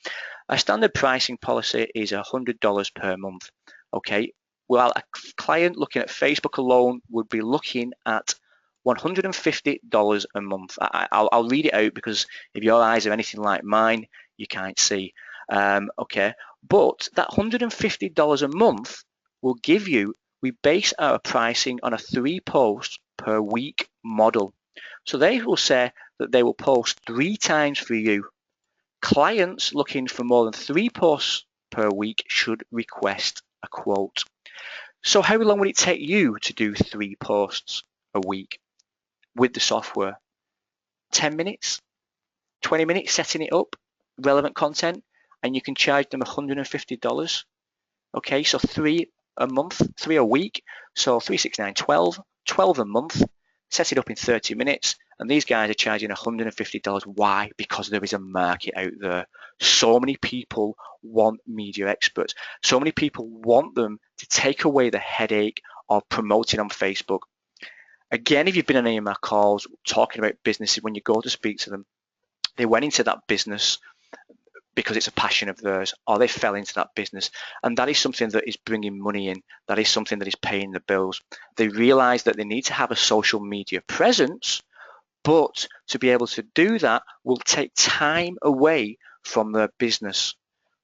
A standard pricing policy is $100 per month, okay. Well, a client looking at Facebook alone would be looking at $150 a month. I'll read it out because if your eyes are anything like mine, you can't see. Okay, but that $150 a month will give you we base our pricing on a 3 posts per week model. So they will say that they will post 3 times for you. Clients looking for more than 3 posts per week should request a quote. So how long would it take you to do 3 posts a week with the software? 10 minutes, 20 minutes setting it up, relevant content, and you can charge them $150. Okay, so 3 a month, 3 a week, so 3, 6, 9, 12, 12 a month, set it up in 30 minutes, and these guys are charging $150. Why? Because there is a market out there. So many people want media experts. So many people want them to take away the headache of promoting on Facebook. Again, if you've been on any of my calls talking about businesses, when you go to speak to them, they went into that business because it's a passion of theirs, or they fell into that business, and that is something that is bringing money in. That is something that is paying the bills. They realize that they need to have a social media presence, but to be able to do that will take time away from their business.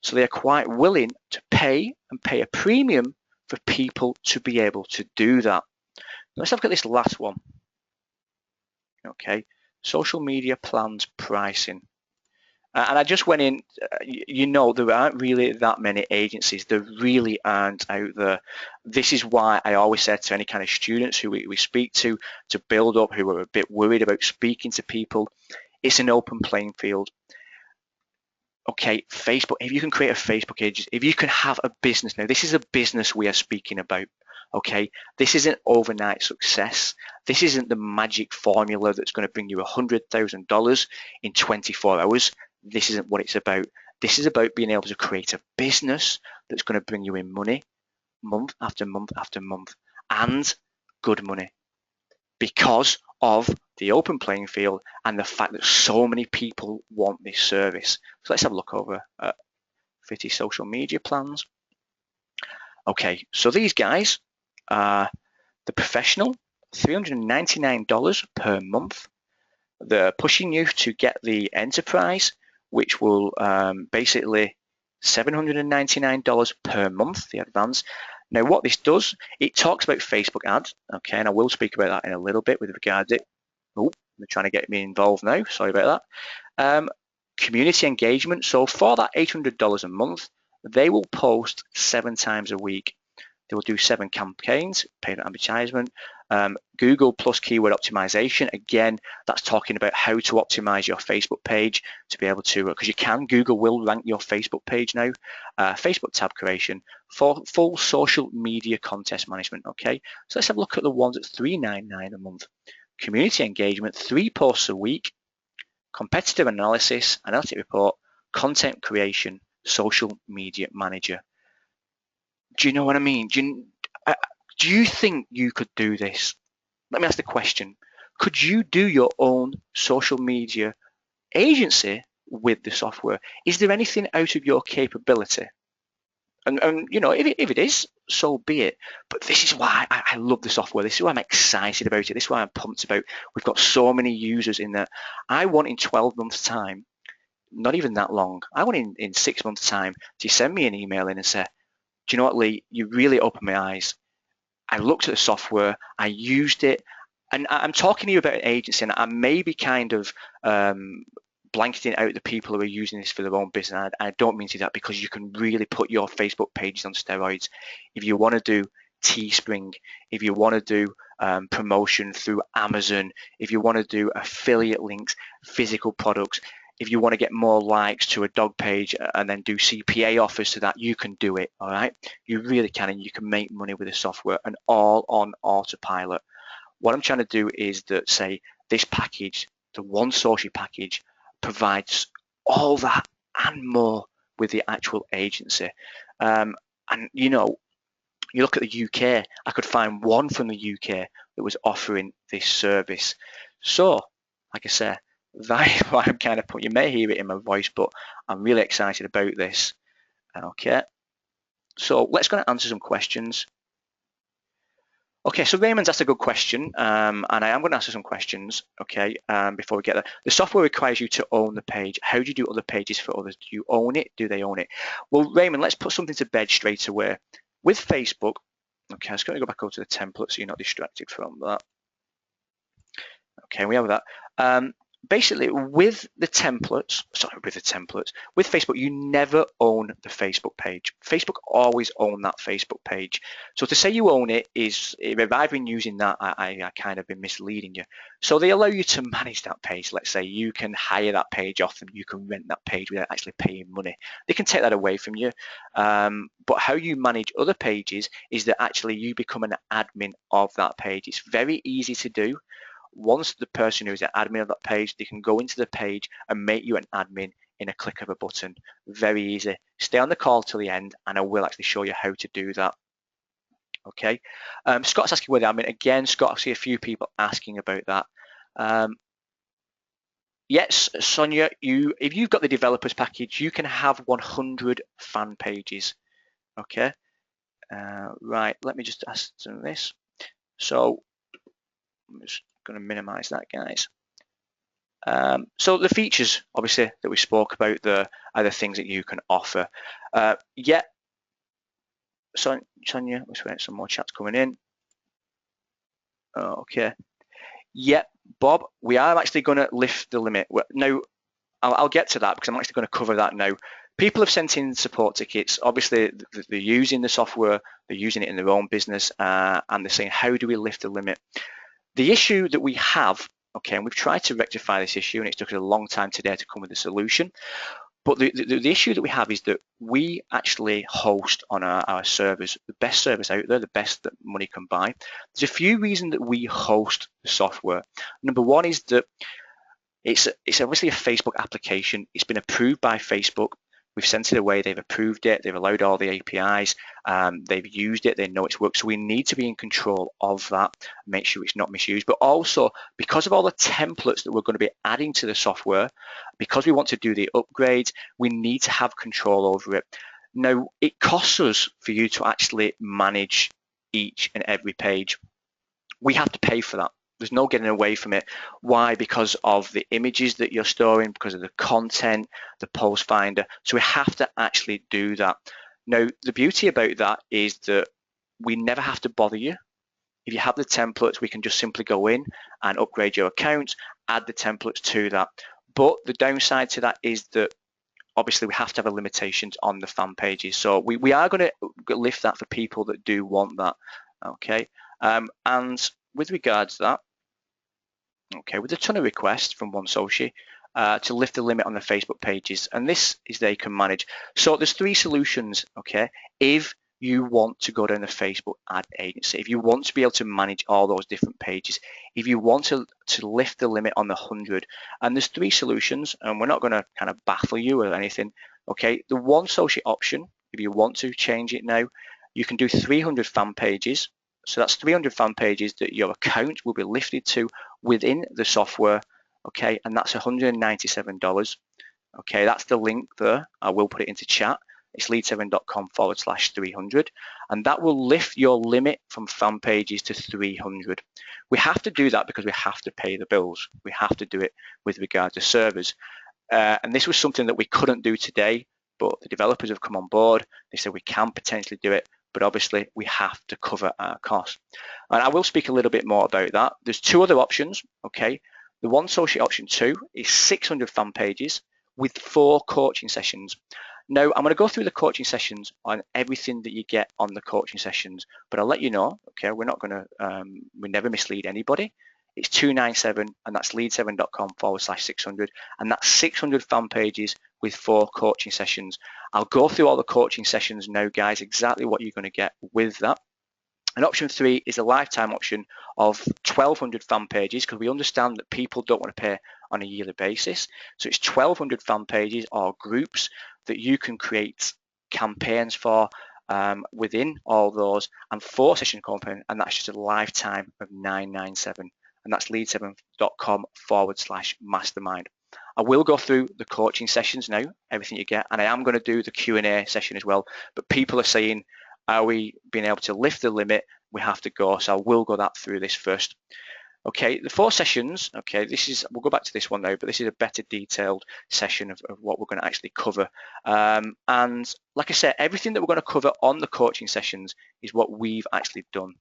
So they are quite willing to pay a premium for people to be able to do that. Let's have a look at this last one. Okay, social media plans pricing. And I just went in, there aren't really that many agencies. There really aren't out there. This is why I always say to any kind of students who we speak to build up, who are a bit worried about speaking to people, it's an open playing field. Okay, Facebook, if you can create a Facebook agency, if you can have a business now, this is a business we are speaking about. Okay, this isn't overnight success. This isn't the magic formula that's going to bring you $100,000 in 24 hours. This isn't what it's about. This is about being able to create a business that's going to bring you in money month after month after month, and good money, because of the open playing field and the fact that so many people want this service. So let's have a look over at Fitty social media plans. Okay, so these guys are the professional, $399 per month. They're pushing you to get the enterprise, which will basically $799 per month, the advanced. Now, what this does, it talks about Facebook ads, okay, and I will speak about that in a little bit with regards to it. Oh, they're trying to get me involved now. Sorry about that. Community engagement. So for that $800 a month, they will post 7 times a week. They will do 7 campaigns, paid advertisement. Google plus keyword optimization. Again, that's talking about how to optimize your Facebook page to be able to, because you can, Google will rank your Facebook page now. Facebook tab creation, for full social media contest management. Okay, so let's have a look at the ones at $399 a month. Community engagement, 3 posts a week. Competitive analysis, analytic report, content creation, social media manager. Do you know what I mean? Do you think you could do this? Let me ask the question. Could you do your own social media agency with the software? Is there anything out of your capability? And you know, if it is, so be it. But this is why I love the software. This is why I'm excited about it. This is why I'm pumped about. We've got so many users in there. I want in 12 months' time, not even that long, I want in 6 months' time to send me an email in and say, do you know what, Lee, you really opened my eyes. I looked at the software, I used it, and I'm talking to you about an agency, and I may be kind of blanketing out the people who are using this for their own business. I don't mean to do that, because you can really put your Facebook pages on steroids. If you want to do Teespring, if you want to do promotion through Amazon, if you want to do affiliate links, physical products, if you want to get more likes to a dog page and then do CPA offers to that, you can do it, all right? You really can, and you can make money with the software, and all on autopilot. What I'm trying to do is that, say, this package, the One Social package, provides all that and more with the actual agency. And, you know, you look at the UK, I could find one from the UK that was offering this service. So, like I said, that is why I'm kind of you may hear it in my voice, but I'm really excited about this. Okay, so let's go and answer some questions. Okay, so Raymond's asked a good question, and I am going to answer some questions, okay, before we get there. The software requires you to own the page. How do you do other pages for others? Do you own it? Do they own it? Well, Raymond, let's put something to bed straight away. With Facebook, Okay, I'm just going to go back over to the template so you're not distracted from that. Okay, we have that. Basically, with Facebook, you never own the Facebook page. Facebook always own that Facebook page. So to say you own it is, if I've been using that, I kind of been misleading you. So they allow you to manage that page. Let's say you can hire that page off them, you can rent that page without actually paying money. They can take that away from you. But how you manage other pages is that actually you become an admin of that page. It's very easy to do. Once the person who's an admin of that page, they can go into the page and make you an admin in a click of a button. Very easy. Stay on the call till the end and I will actually show you how to do that. Okay. Scott's asking where the admin. Again, Scott, I see a few people asking about that. Yes, Sonia, if you've got the developers package, you can have 100 fan pages. Okay. Right, let me just ask some of this. So I'm just going to minimize that, guys. So the features, obviously, that we spoke about are the things that you can offer. Yeah, Sonia, let's wait, some more chats coming in. Okay. Yeah, Bob, we are actually going to lift the limit. Now, I'll get to that because I'm actually going to cover that now. People have sent in support tickets. Obviously, they're using the software, they're using it in their own business, and they're saying, how do we lift the limit? The issue that we have, okay, and we've tried to rectify this issue, and it's took us a long time today to come with a solution. But the issue that we have is that we actually host on our servers, the best servers out there, the best that money can buy. There's a few reasons that we host the software. Number one is that it's obviously a Facebook application. It's been approved by Facebook. We've sent it away. They've approved it. They've allowed all the APIs. They've used it. They know it's worked. So we need to be in control of that, make sure it's not misused. But also, because of all the templates that we're going to be adding to the software, because we want to do the upgrades, we need to have control over it. Now, it costs us for you to actually manage each and every page. We have to pay for that. There's no getting away from it. Why? Because of the images that you're storing, because of the content, the post finder. So we have to actually do that. Now, the beauty about that is that we never have to bother you. If you have the templates, we can just simply go in and upgrade your account, add the templates to that. But the downside to that is that obviously we have to have a limitations on the fan pages. So we are going to lift that for people that do want that. Okay. And with regards to that, okay, with a ton of requests from OneSoci to lift the limit on the Facebook pages, and this is they can manage. So there's three solutions, okay? If you want to go down the Facebook ad agency, if you want to be able to manage all those different pages, if you want to lift the limit on the 100, and there's three solutions, and we're not going to kind of baffle you or anything, okay? The OneSoci option, if you want to change it now, you can do 300 fan pages. So that's 300 fan pages that your account will be lifted to within the software, okay, and that's $197. Okay, that's the link there. I will put it into chat. It's lead7.com/300, and that will lift your limit from fan pages to 300. We have to do that because we have to pay the bills. We have to do it with regard to servers. And this was something that we couldn't do today, but the developers have come on board. They said we can potentially do it, but obviously we have to cover our costs. And I will speak a little bit more about that. There's two other options, okay? The OneSoci option 2 is 600 fan pages with 4 coaching sessions. Now, I'm going to go through the coaching sessions on everything that you get on the coaching sessions, but I'll let you know, okay, we're not going to, we never mislead anybody. It's 297, and that's lead7.com/600, and that's 600 fan pages with 4 coaching sessions. I'll go through all the coaching sessions now, guys, exactly what you're going to get with that. And option 3 is a lifetime option of 1,200 fan pages, because we understand that people don't want to pay on a yearly basis. So it's 1,200 fan pages or groups that you can create campaigns for within all those, and 4 session campaign, and that's just a lifetime of $997. And that's lead7.com/mastermind. I will go through the coaching sessions now, everything you get, and I am going to do the Q&A session as well. But people are saying, are we being able to lift the limit? We have to go, so I will go that through this first. Okay, the 4 sessions, okay, we'll go back to this one now, but this is a better detailed session of what we're going to actually cover. And like I said, everything that we're going to cover on the coaching sessions is what we've actually done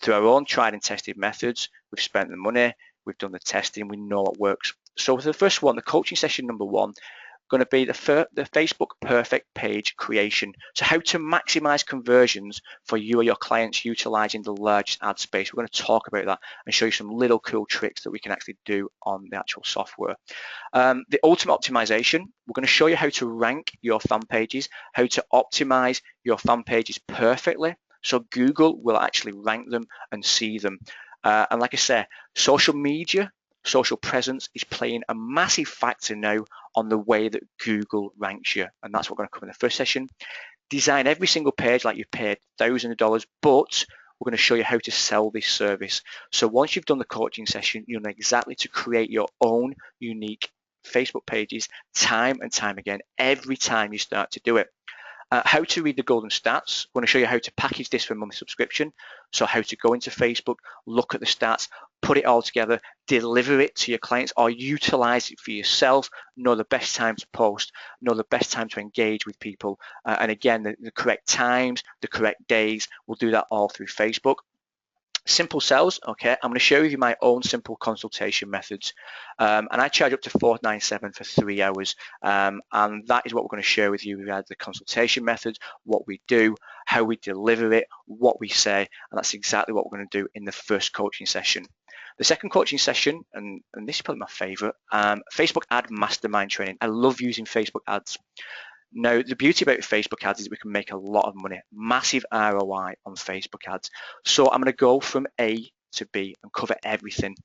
through our own tried and tested methods. We've spent the money, we've done the testing, we know what works. So for the first one, the coaching session number 1, going to be the Facebook perfect page creation. So how to maximize conversions for you or your clients utilizing the largest ad space. We're going to talk about that and show you some little cool tricks that we can actually do on the actual software. The ultimate optimization, we're going to show you how to rank your fan pages, how to optimize your fan pages perfectly, so Google will actually rank them and see them. And like I said, social media, social presence is playing a massive factor now on the way that Google ranks you. And that's what we're going to cover in the first session. Design every single page like you've paid thousands of dollars, but we're going to show you how to sell this service. So once you've done the coaching session, you'll know exactly to create your own unique Facebook pages time and time again, every time you start to do it. How to read the golden stats. We're going to show you how to package this for a monthly subscription. So how to go into Facebook, look at the stats, put it all together, deliver it to your clients or utilize it for yourself, know the best time to post, know the best time to engage with people. And again, the correct times, the correct days, we'll do that all through Facebook. Simple sales, okay, I'm going to show you my own simple consultation methods, and I charge up to $497 for 3 hours, and that is what we're going to share with you. We have the consultation methods, what we do, how we deliver it, what we say, and that's exactly what we're going to do in the first coaching session. The second coaching session, and this is probably my favorite, Facebook ad mastermind training. I love using Facebook ads. Now, the beauty about Facebook ads is we can make a lot of money, massive ROI on Facebook ads. So I'm going to go from A to B and cover everything.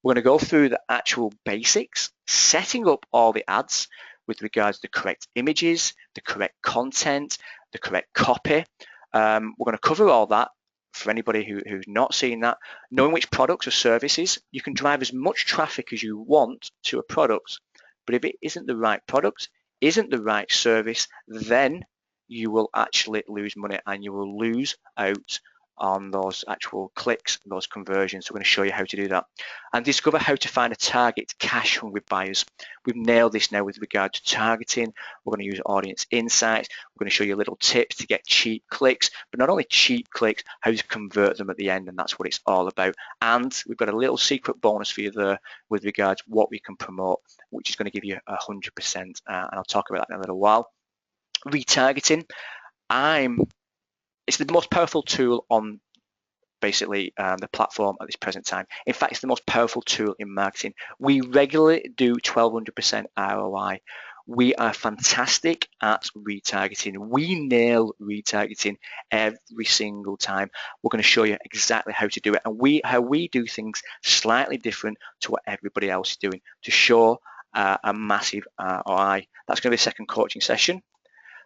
We're going to go through the actual basics, setting up all the ads with regards to the correct images, the correct content, the correct copy. We're going to cover all that for anybody who's not seen that, knowing which products or services. You can drive as much traffic as you want to a product, but if it isn't the right product, isn't the right service, then you will actually lose money and you will lose out on those actual clicks, those conversions. So we're going to show you how to do that and discover how to find a target cash hungry buyers. We've nailed this now with regard to targeting. We're going to use audience insights. We're going to show you little tips to get cheap clicks, but not only cheap clicks, how to convert them at the end, and that's what it's all about. And we've got a little secret bonus for you there with regards to what we can promote, which is going to give you 100%, and I'll talk about that in a little while. Retargeting, it's the most powerful tool on basically the platform at this present time. In fact, it's the most powerful tool in marketing. We regularly do 1200% ROI. We are fantastic at retargeting. We nail retargeting every single time. We're going to show you exactly how to do it and how we do things slightly different to what everybody else is doing to show a massive ROI. That's going to be the second coaching session.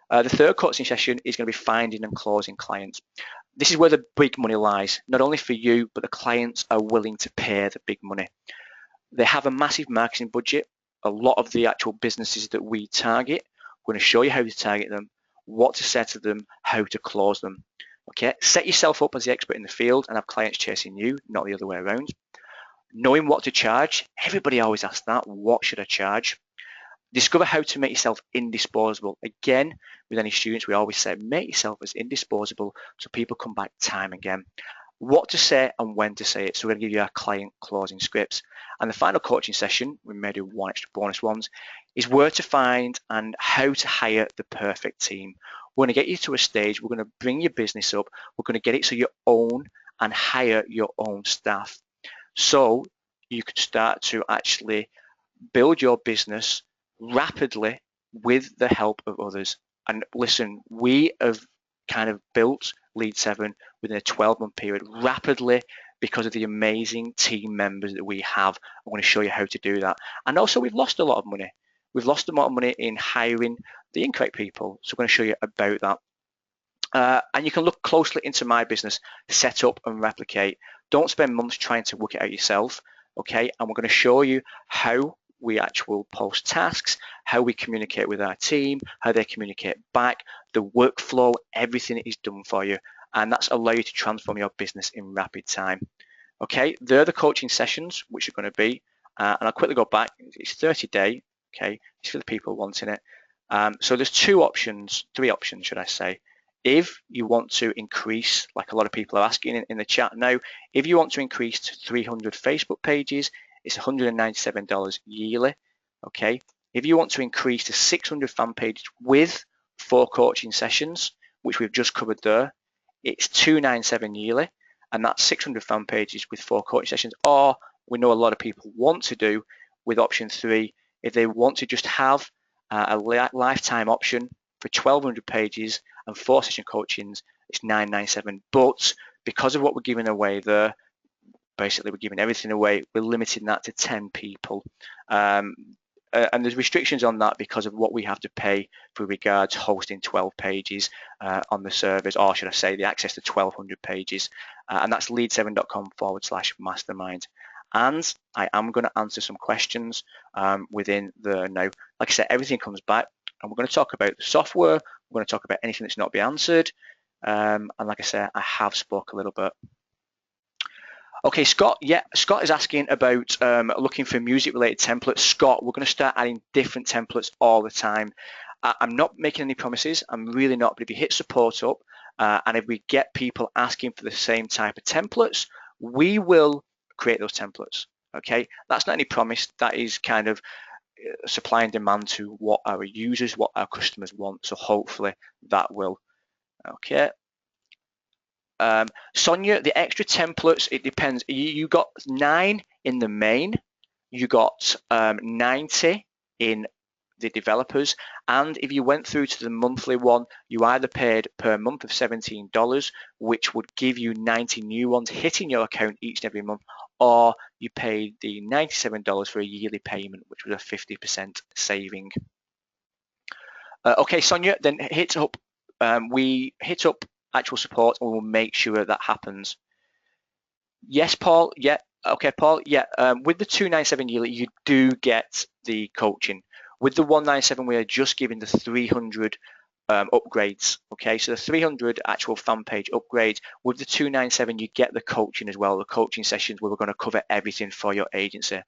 The third coaching session is going to be finding and closing clients. This is where the big money lies, not only for you, but the clients are willing to pay the big money. They have a massive marketing budget. A lot of the actual businesses that we target, we're going to show you how to target them, what to say to them, how to close them. Okay, set yourself up as the expert in the field and have clients chasing you, not the other way around. Knowing what to charge, everybody always asks that, what should I charge? Discover how to make yourself indisposable. Again, with any students, we always say, make yourself as indisposable so people come back time again. What to say and when to say it. So we're going to give you our client closing scripts. And the final coaching session, we may do one extra bonus ones, is where to find and how to hire the perfect team. We're going to get you to a stage, we're going to bring your business up, we're going to get it so you own and hire your own staff. So you can start to actually build your business rapidly with the help of others. And listen, we have kind of built Lead 7 within a 12-month period rapidly because of the amazing team members that we have. I'm going to show you how to do that. And also we've lost a lot of money. We've lost a lot of money in hiring the incorrect people. So I'm going to show you about that. And you can look closely into my business, set up and replicate. Don't spend months trying to work it out yourself. Okay, and we're going to show you how we actually post tasks, how we communicate with our team, how they communicate back, the workflow, everything is done for you. And that's allow you to transform your business in rapid time. Okay, they're the coaching sessions, which are going to be, and I'll quickly go back. It's 30-day. Okay, it's for the people wanting it. So there's three options, should I say. If you want to increase, like a lot of people are asking in the chat now, if you want to increase to 300 Facebook pages, it's $197 yearly. Okay, if you want to increase to 600 fan pages with 4 coaching sessions, which we've just covered there, it's $297 yearly, and that's 600 fan pages with 4 coaching sessions. Or we know a lot of people want to do with option 3, if they want to just have a lifetime option for 1,200 pages and 4 session coachings, it's $997. But because of what we're giving away there, basically we're giving everything away, we're limiting that to 10 people. And there's restrictions on that because of what we have to pay for regards hosting 12 pages on the servers, or should I say the access to 1,200 pages. And that's lead7.com/mastermind. And I am going to answer some questions within there now. Like I said, everything comes back, and we're going to talk about the software. We're going to talk about anything that's not been answered. And like I said, I have spoke a little bit. Okay, Scott. Yeah, Scott is asking about looking for music-related templates. Scott, we're going to start adding different templates all the time. I'm not making any promises. I'm really not. But if you hit support up, and if we get people asking for the same type of templates, we will create those templates. Okay, that's not any promise. That is kind of supply and demand to what our users, what our customers want. So hopefully that will. Okay. Sonia, the extra templates, it depends. You got 9 in the main, you got 90 in the developers, and if you went through to the monthly one, you either paid per month of $17, which would give you 90 new ones hitting your account each and every month, or you paid the $97 for a yearly payment, which was a 50% saving. Okay, Sonia, then hit up. We hit up actual support, and we'll make sure that happens. Yes, Paul. Yeah. Okay, Paul. Yeah. With the $297 yearly, you do get the coaching. With the $197, we are just giving the 300 upgrades. Okay, so the 300 actual fan page upgrades. With the $297, you get the coaching as well. The coaching sessions where we're going to cover everything for your agency.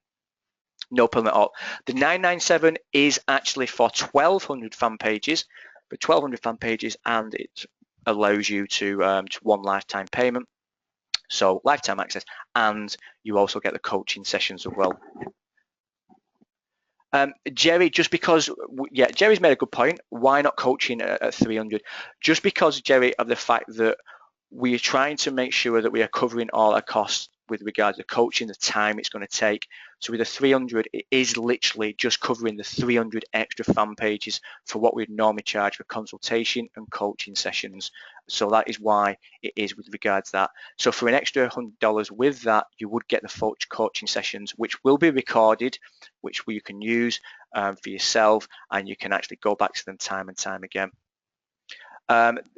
No problem at all. The $997 is actually for 1,200 fan pages, for 1,200 fan pages, and it allows you to one lifetime payment, so lifetime access, and you also get the coaching sessions as well. Jerry, just because, yeah, Jerry's made a good point. Why not coaching at 300? Just because, Jerry, of the fact that we are trying to make sure that we are covering all our costs with regards to coaching, the time it's going to take. So with the 300, it is literally just covering the 300 extra fan pages for what we'd normally charge for consultation and coaching sessions. So that is why it is with regards to that. So for an extra $100 with that, you would get the coaching sessions, which will be recorded, which you can use for yourself, and you can actually go back to them time and time again.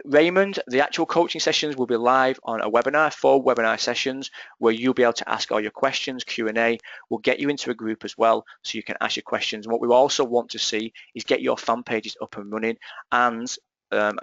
Raymond, the actual coaching sessions will be live on a webinar, 4 webinar sessions where you'll be able to ask all your questions, Q&A. We'll get you into a group as well so you can ask your questions. And what we also want to see is get your fan pages up and running, and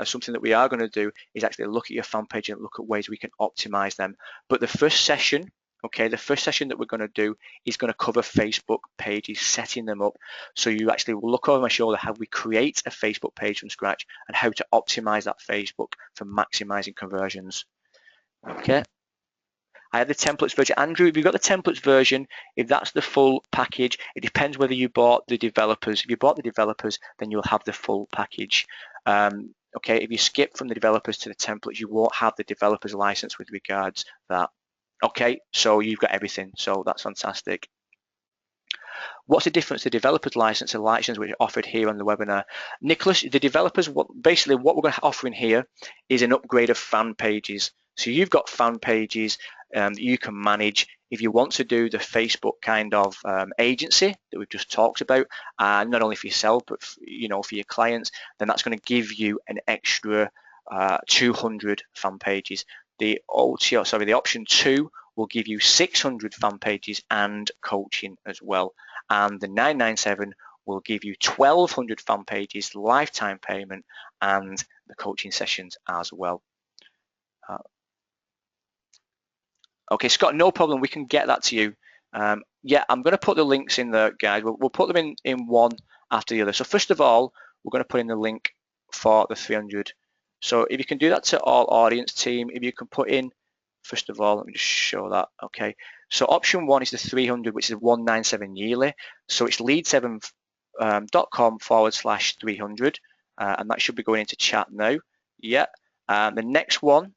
something that we are going to do is actually look at your fan page and look at ways we can optimize them. But the first session, okay, the first session that we're going to do is going to cover Facebook pages, setting them up. So you actually will look over my shoulder how we create a Facebook page from scratch and how to optimize that Facebook for maximizing conversions. Okay. I have the templates version. Andrew, if you've got the templates version, if that's the full package, it depends whether you bought the developers. If you bought the developers, then you'll have the full package. Okay, if you skip from the developers to the templates, you won't have the developers license with regards to that. Okay, so you've got everything, so that's fantastic. What's the difference? The developer's license and license which are offered here on the webinar. Nicholas, the developers, basically what we're going to offer in here is an upgrade of fan pages. So you've got fan pages that you can manage. If you want to do the Facebook kind of agency that we've just talked about, not only for yourself but for your clients, then that's going to give you an extra 200 fan pages. The option 2 will give you 600 fan pages and coaching as well. And the 997 will give you 1,200 fan pages, lifetime payment, and the coaching sessions as well. Okay, Scott, no problem. We can get that to you. Yeah, I'm going to put the links in there, guys. We'll put them in one after the other. So first of all, we're going to put in the link for the 300. So if you can do that to all audience team, if you can put in, first of all, let me just show that. Okay, so option one is the 300, which is 197 yearly. So it's lead7.com/300, and that should be going into chat now. Yeah. The next one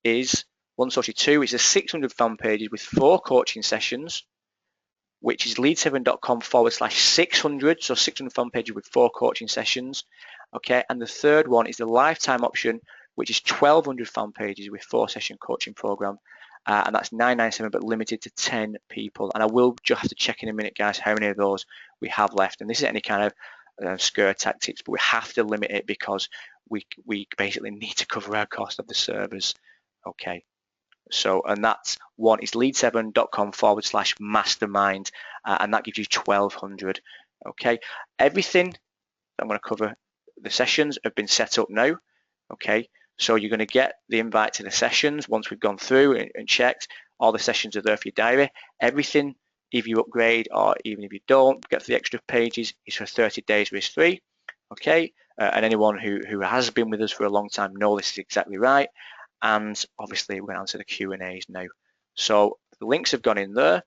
is 142, it's a 600 fan pages with 4 coaching sessions, which is lead7.com/600, so 600 fan pages with 4 coaching sessions. Okay, and the third one is the lifetime option, which is 1200 fan pages with 4 session coaching program, and that's 997 but limited to 10 people. And I will just have to check in a minute, guys, how many of those we have left. And this isn't any kind of scare tactics, but we have to limit it because we basically need to cover our cost of the servers. Okay. So, and that's one is lead7.com/mastermind, and that gives you 1200. Okay, everything I'm going to cover, the sessions have been set up now. Okay, so you're going to get the invite to the sessions once we've gone through and checked. All the sessions are there for your diary. Everything, if you upgrade or even if you don't get the extra pages, is for 30 days risk-free. Okay, and anyone who has been with us for a long time know this is exactly right. And obviously we're going to answer the Q&As now. So the links have gone in there.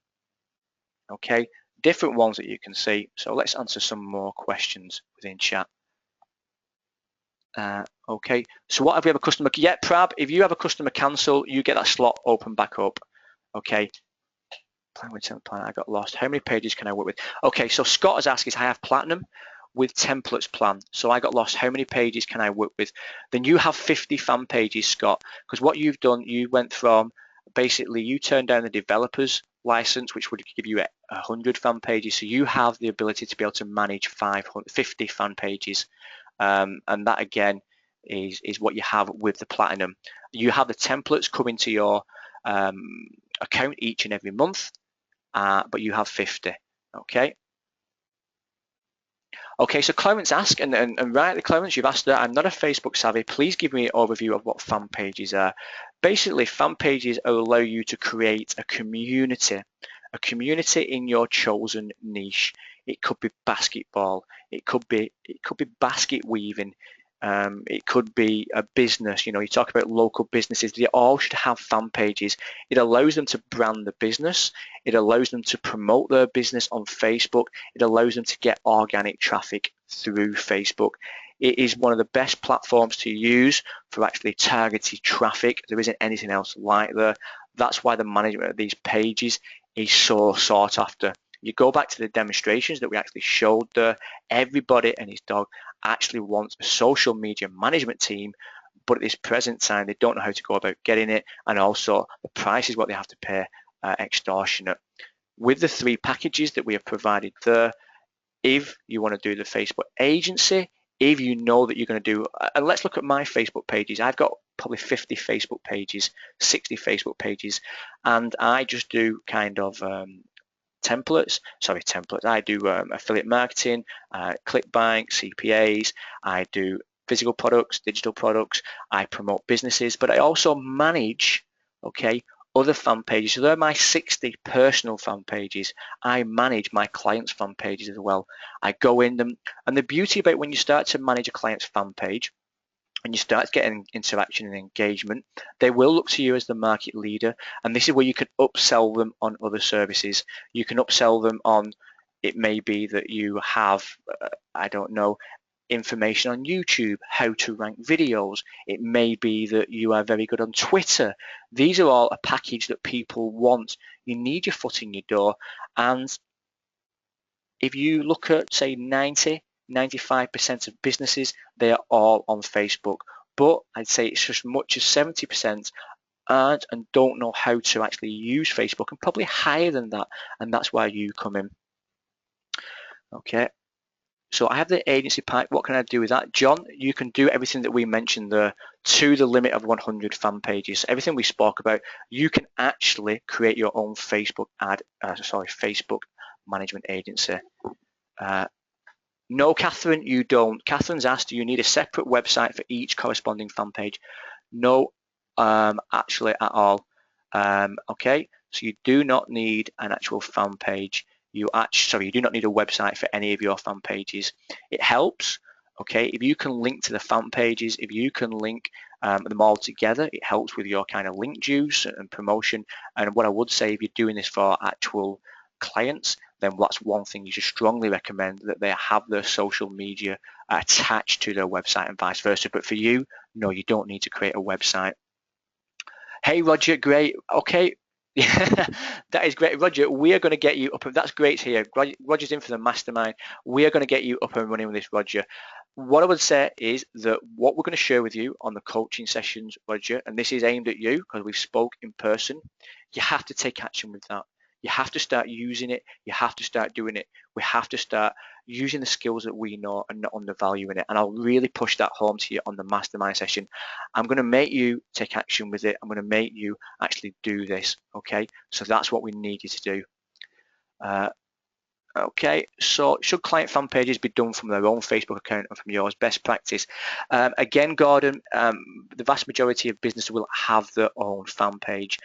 Okay, different ones that you can see. So let's answer some more questions within chat. Okay, so what if we have a customer? Yeah, Prab, if you have a customer cancel, you get that slot open back up. Okay. Plan with plan. I got lost. How many pages can I work with? Okay, so Scott has asked is I have platinum with templates plan. So I got lost. How many pages can I work with? Then you have 50 fan pages, Scott, because what you've done, you went from basically you turned down the developer's license, which would give you 100 fan pages. So you have the ability to be able to manage 50 fan pages, and that again is what you have with the platinum. You have the templates coming to your account each and every month, but you have 50. Okay. Okay, so Clarence asked, and rightly, Clarence, you've asked that I'm not a Facebook savvy. Please give me an overview of what fan pages are. Basically, fan pages allow you to create a community in your chosen niche. It could be basketball, it could be basket weaving, it could be a business. You know, you talk about local businesses, they all should have fan pages. It allows them to brand the business, it allows them to promote their business on Facebook, it allows them to get organic traffic through Facebook. It is one of the best platforms to use for actually targeted traffic. There isn't anything else like that. That's why the management of these pages is so sought after. You go back to the demonstrations that we actually showed there, everybody and his dog actually wants a social media management team, but at this present time they don't know how to go about getting it, and also the price is what they have to pay, extortionate. With the 3 packages that we have provided there, if you want to do the Facebook agency, if you know that you're going to do, and let's look at my Facebook pages. I've got probably 50 Facebook pages, 60 Facebook pages, and I just do kind of templates. I do affiliate marketing, ClickBank, CPAs. I do physical products, digital products. I promote businesses, but I also manage, okay, other fan pages. So they're my 60 personal fan pages. I manage my clients' fan pages as well. I go in them, and the beauty about when you start to manage a client's fan page, and you start getting interaction and engagement, they will look to you as the market leader. And this is where you can upsell them on other services. You can upsell them on, it may be that you have, I don't know, information on YouTube, how to rank videos. It may be that you are very good on Twitter. These are all a package that people want. You need your foot in your door. And if you look at, say, 95% of businesses, they are all on Facebook. But I'd say it's as much as 70% aren't and don't know how to actually use Facebook, and probably higher than that. And that's why you come in. Okay. So I have the agency pack. What can I do with that? John, you can do everything that we mentioned there to the limit of 100 fan pages. Everything we spoke about, you can actually create your own Facebook Facebook management agency. No, Catherine, you don't. Catherine's asked, do you need a separate website for each corresponding fan page? No, actually at all. Okay, so you do not need an actual fan page. You do not need a website for any of your fan pages. It helps, okay, if you can link to the fan pages, if you can link them all together, it helps with your kind of link juice and promotion. And what I would say, if you're doing this for actual clients, then that's one thing you should strongly recommend, that they have their social media attached to their website and vice versa. But for you, no, you don't need to create a website. Hey, Roger, great. Okay. Yeah, that is great. Roger, we are going to get you up. That's great to hear. Roger's in for the mastermind. We are going to get you up and running with this, Roger. What I would say is that what we're going to share with you on the coaching sessions, Roger, and this is aimed at you because we've spoke in person, you have to take action with that. You have to start using it. You have to start doing it. We have to start using the skills that we know and not undervaluing it. And I'll really push that home to you on the mastermind session. I'm going to make you take action with it. I'm going to make you actually do this. Okay, so that's what we need you to do. Okay, so should client fan pages be done from their own Facebook account and from yours? Best practice. Again, Gordon, the vast majority of businesses will have their own fan page.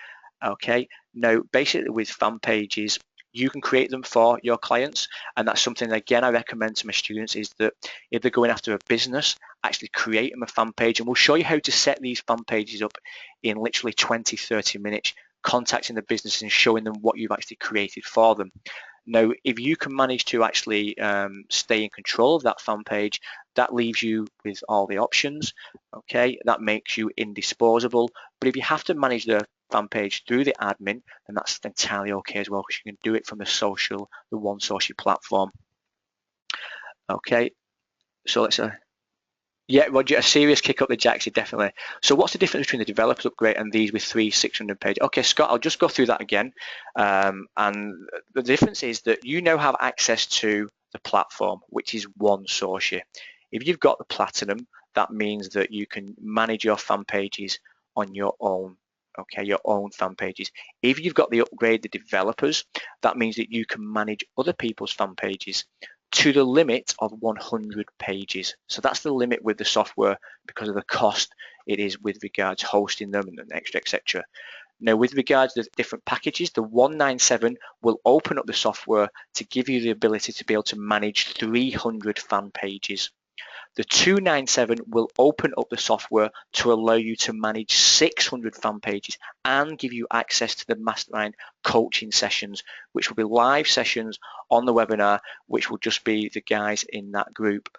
Okay, now basically with fan pages, you can create them for your clients, and that's something again I recommend to my students, is that if they're going after a business, actually create them a fan page, and we'll show you how to set these fan pages up in literally 20-30 minutes, contacting the business and showing them what you've actually created for them. Now, if you can manage to actually stay in control of that fan page, that leaves you with all the options, okay? That makes you indisposable. But if you have to manage the fan page through the admin, then that's entirely okay as well, because you can do it from the One Social platform. Okay, so let's yeah, Roger, a serious kick up the jacks, definitely. So what's the difference between the developers upgrade and these with 600 pages? Okay, Scott, I'll just go through that again. And the difference is that you now have access to the platform, which is One Social. If you've got the Platinum, that means that you can manage your fan pages on your own. Okay, your own fan pages. If you've got the upgrade, the developers, that means that you can manage other people's fan pages to the limit of 100 pages. So that's the limit with the software because of the cost it is with regards hosting them and extra, etc. Now, with regards to the different packages, the 197 will open up the software to give you the ability to be able to manage 300 fan pages. The 297 will open up the software to allow you to manage 600 fan pages and give you access to the mastermind coaching sessions, which will be live sessions on the webinar, which will just be the guys in that group.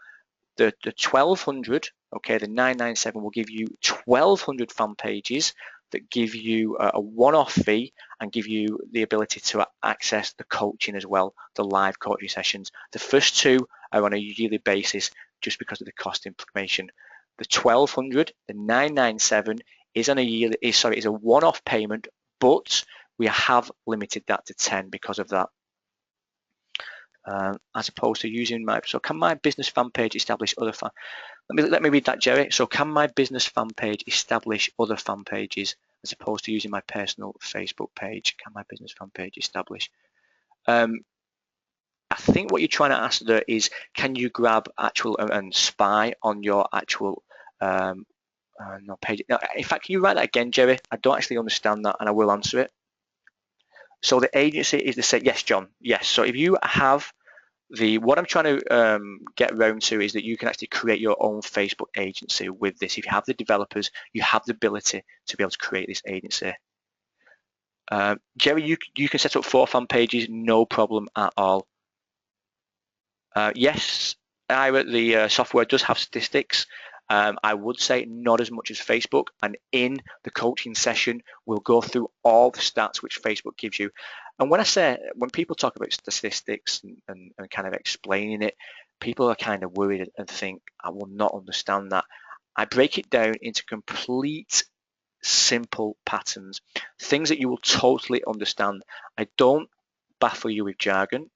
The 1200, okay, the 997 will give you 1200 fan pages that give you a one-off fee and give you the ability to access the coaching as well, the live coaching sessions. The first two are on a yearly basis just because of the cost information. The 1200, the 997 is on a yearly, is a one-off payment, but we have limited that to 10 because of that. As opposed to using so can my business fan page establish other fan? Let me read that, Jerry. So can my business fan page establish other fan pages as opposed to using my personal Facebook page? Can my business fan page establish? I think what you're trying to ask there is, can you grab actual and spy on your actual no page? No, in fact, can you write that again, Jerry? I don't actually understand that, and I will answer it. So the agency is the same. Yes, John. Yes. So if you have what I'm trying to get around to is that you can actually create your own Facebook agency with this. If you have the developers, you have the ability to be able to create this agency. Jerry, you can set up 4 fan pages, no problem at all. Yes, Ira, the software does have statistics. I would say not as much as Facebook, and in the coaching session we'll go through all the stats which Facebook gives you. And when people talk about statistics and kind of explaining it, people are kind of worried and think, I will not understand that. I break it down into complete simple patterns, things that you will totally understand. I don't baffle you with jargon,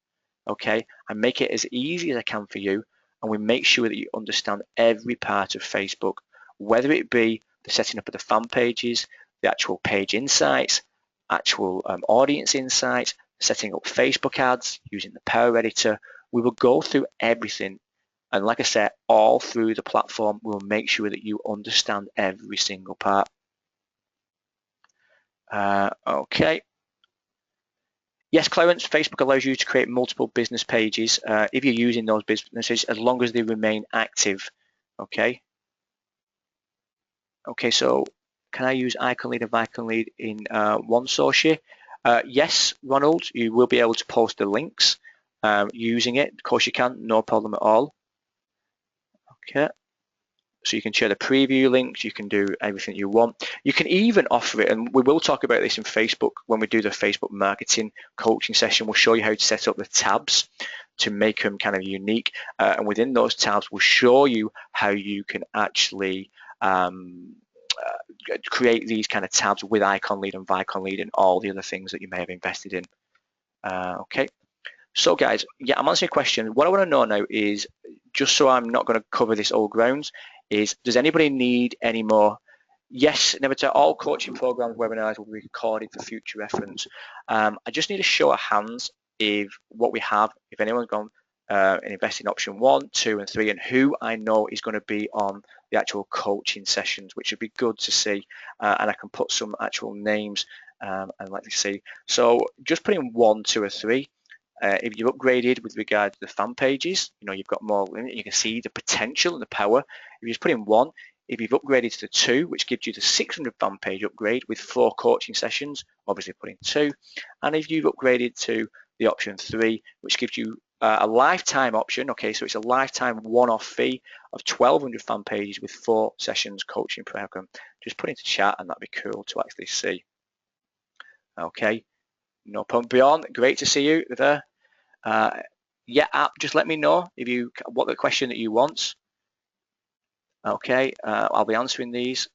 okay? I make it as easy as I can for you, and we make sure that you understand every part of Facebook, whether it be the setting up of the fan pages, the actual page insights, actual audience insights, setting up Facebook ads, using the Power Editor. We will go through everything. And like I said, all through the platform, we'll make sure that you understand every single part. Okay. Yes, Clarence, Facebook allows you to create multiple business pages if you're using those businesses, as long as they remain active. Okay. Okay, so can I use IconLead and ViconLead in OneSource? Yes, Ronald, you will be able to post the links using it. Of course you can, no problem at all. Okay. So you can share the preview links, you can do everything you want. You can even offer it, and we will talk about this in Facebook when we do the Facebook marketing coaching session. We'll show you how to set up the tabs to make them kind of unique. And within those tabs, we'll show you how you can actually create these kind of tabs with IconLead and ViconLead and all the other things that you may have invested in. Okay. So guys, yeah, I'm answering a question. What I want to know now is, just so I'm not going to cover this old grounds, is does anybody need any more? Yes, never to all coaching programs, webinars will be recorded for future reference. I just need a show of hands if what we have, if anyone's gone and invested in option 1, 2, and 3, and who I know is going to be on the actual coaching sessions, which would be good to see. And I can put some actual names and let me see. So just put in 1, 2, or 3. If you've upgraded with regard to the fan pages, you know, you've got more, you can see the potential and the power. If you just put in 1, if you've upgraded to the 2, which gives you the 600 fan page upgrade with 4 coaching sessions, obviously put in 2. And if you've upgraded to the option 3, which gives you a lifetime option, okay, so it's a lifetime one-off fee of 1,200 fan pages with 4 sessions coaching program. Just put into chat and that'd be cool to actually see. Okay. No problem. Bjorn, great to see you there. Yeah, just let me know if you what the question that you want. Okay, I'll be answering these.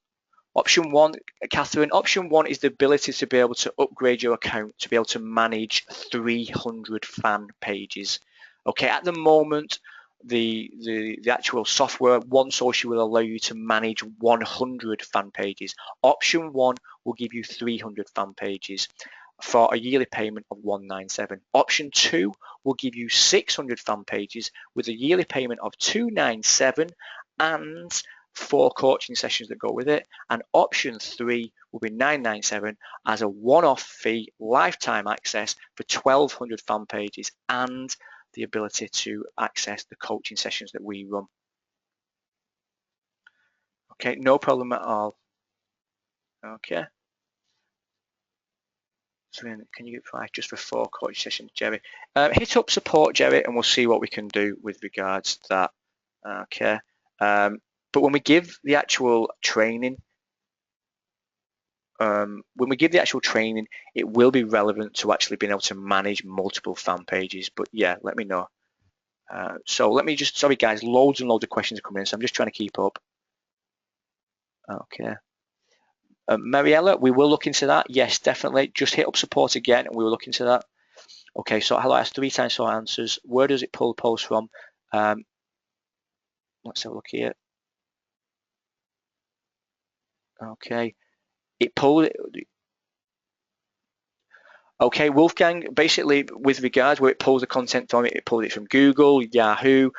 Option 1, Catherine, option 1 is the ability to be able to upgrade your account to be able to manage 300 fan pages. Okay, at the moment, the actual software OneSource will allow you to manage 100 fan pages. Option 1 will give you 300 fan pages for a yearly payment of $197. Option 2 will give you 600 fan pages with a yearly payment of $297 and 4 coaching sessions that go with it. And option 3 will be $997 as a one-off fee, lifetime access for 1,200 fan pages and the ability to access the coaching sessions that we run. Okay, no problem at all. Okay. So then, can you get price just for 4 coaching sessions, Jerry? Hit up support, Jerry, and we'll see what we can do with regards to that. Okay. But when we give the actual training, it will be relevant to actually being able to manage multiple fan pages. But yeah, let me know. So let me just, sorry guys, loads and loads of questions are coming in, so I'm just trying to keep up. Okay. Mariella, we will look into that. Yes, definitely. Just hit up support again and we will look into that. Okay, so hello, I asked 3 times 4 answers. Where does it pull the post from? Let's have a look here. Okay, it pulled it. Okay, Wolfgang, basically with regards where it pulls the content from, it pulls it from Google, Yahoo,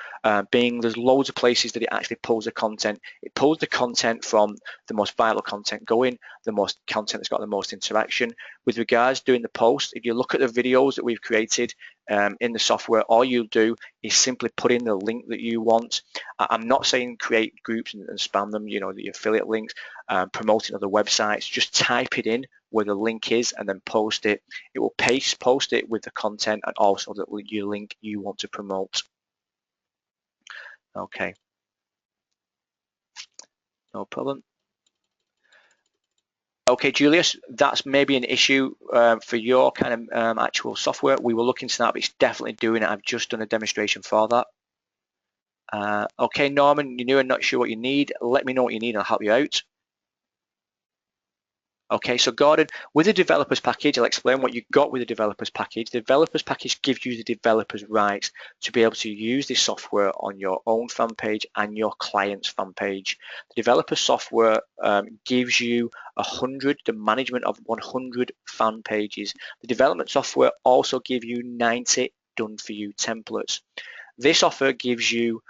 Bing. There's loads of places that it actually pulls the content. It pulls the content from the most vital content going, the most content that's got the most interaction. With regards doing the post, if you look at the videos that we've created in the software, all you'll do is simply put in the link that you want. I'm not saying create groups and spam them, you know, the affiliate links, promoting other websites. Just type it in where the link is and then post it. It will post it with the content and also the link you want to promote. Okay, no problem. Okay, Julius, that's maybe an issue for your kind of actual software. We will look into that, but it's definitely doing it. I've just done a demonstration for that. Okay, Norman, you're new and not sure what you need. Let me know what you need and I'll help you out. Okay, so Gordon, with the developers package, I'll explain what you got with the developers package. The developers package gives you the developers' rights to be able to use this software on your own fan page and your client's fan page. The developer software gives you the management of 100 fan pages. The development software also gives you 90 done for you templates. This offer gives you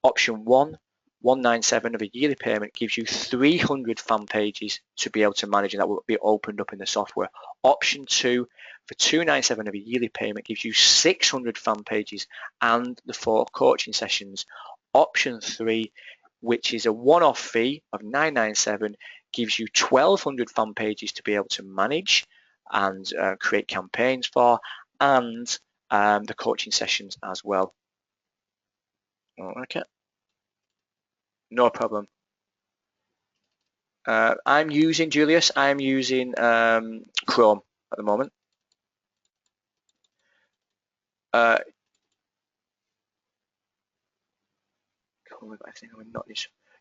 option 1, 197 of a yearly payment gives you 300 fan pages to be able to manage, and that will be opened up in the software. Option 2 for 297 of a yearly payment gives you 600 fan pages and the 4 coaching sessions. Option 3, which is a one-off fee of 997, gives you 1200 fan pages to be able to manage and create campaigns for, and the coaching sessions as well. Okay, no problem. I'm using, Julius, I'm using Chrome at the moment.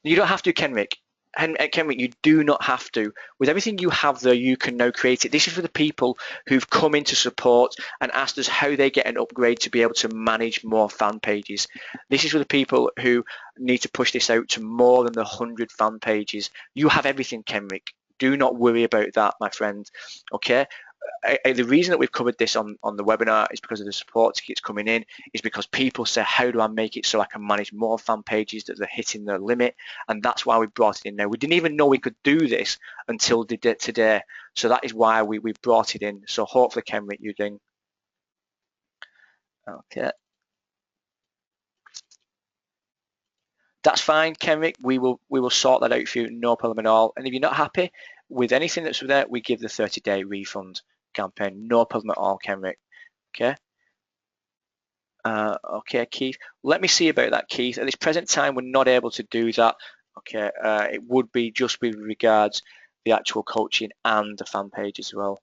You don't have to, Kenrick. Kenrick, you do not have to. With everything you have there, you can now create it. This is for the people who've come into support and asked us how they get an upgrade to be able to manage more fan pages. This is for the people who need to push this out to more than the 100 fan pages. You have everything, Kenrick. Do not worry about that, my friend. Okay? The reason that we've covered this on the webinar is because of the support tickets coming in, is because people say, how do I make it so I can manage more fan pages that they're hitting their limit? And that's why we brought it in now. We didn't even know we could do this until today. So that is why we brought it in. So hopefully, Kenrick, you're doing okay. That's fine, Kenrick. We will sort that out for you, no problem at all. And if you're not happy with anything that's there, we give the 30-day refund campaign, no problem at all, Kenrick. Okay. Okay, Keith. Let me see about that, Keith. At this present time, we're not able to do that. Okay, it would be just with regards the actual coaching and the fan page as well.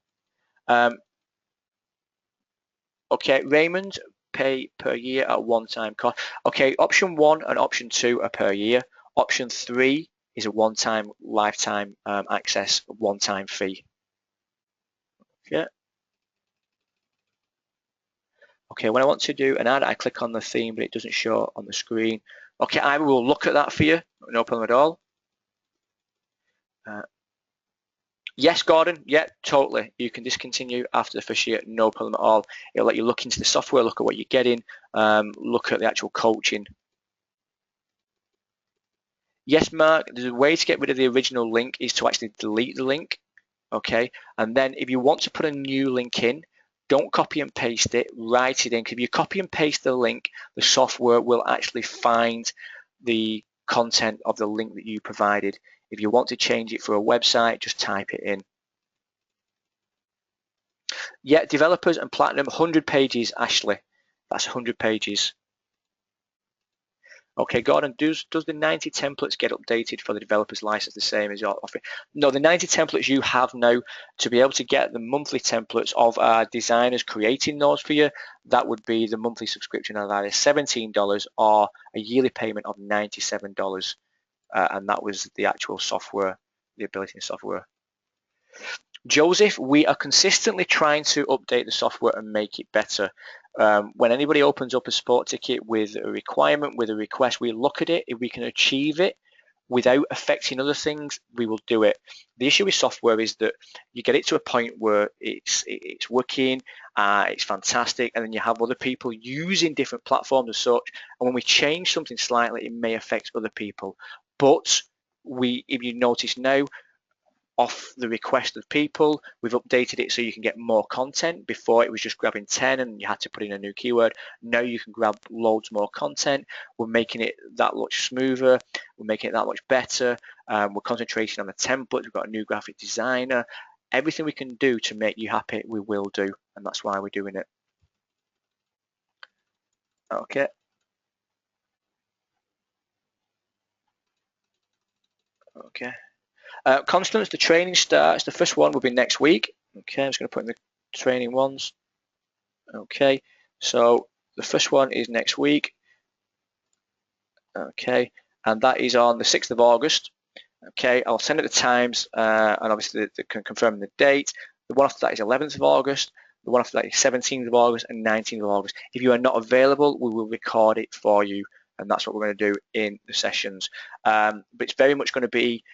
Okay, Raymond, pay per year at one-time cost. Okay, option 1 and option 2 are per year. Option 3 is a one-time lifetime access, one-time fee. Okay. Okay, when I want to do an ad, I click on the theme, but it doesn't show on the screen. Okay, I will look at that for you, no problem at all. Yes, Gordon, yeah, totally. You can discontinue after the first year, no problem at all. It'll let you look into the software, look at what you're getting, look at the actual coaching. Yes, Mark, there's a way to get rid of the original link is to actually delete the link, okay? And then if you want to put a new link in, don't copy and paste it, write it in. If you copy and paste the link, the software will actually find the content of the link that you provided. If you want to change it for a website, just type it in. Yeah, developers and platinum, 100 pages, Ashley. That's 100 pages. Okay, Gordon, does the 90 templates get updated for the developer's license the same as your offering? No, the 90 templates you have now, to be able to get the monthly templates of our designers creating those for you, that would be the monthly subscription of either $17 or a yearly payment of $97. And that was the actual software, the ability in software. Joseph, we are consistently trying to update the software and make it better. When anybody opens up a sport ticket with a requirement, with a request, we look at it. If we can achieve it without affecting other things, we will do it. The issue with software is that you get it to a point where it's working, it's fantastic, and then you have other people using different platforms as such, and when we change something slightly, it may affect other people. But if you notice now, off the request of people, we've updated it so you can get more content. Before it was just grabbing 10 and you had to put in a new keyword. Now you can grab loads more content. We're making it that much smoother. We're making it that much better. We're concentrating on the templates. We've got a new graphic designer. Everything we can do to make you happy, we will do, and that's why we're doing it. Okay. Okay. Constance, the training starts. The first one will be next week. Okay, I'm just going to put in the training ones. Okay, so the first one is next week. Okay, and that is on the 6th of August. Okay, I'll send it the times and obviously they can confirm the date. The one after that is 11th of August. The one after that is 17th of August and 19th of August. If you are not available, we will record it for you, and that's what we're going to do in the sessions. But it's very much going to be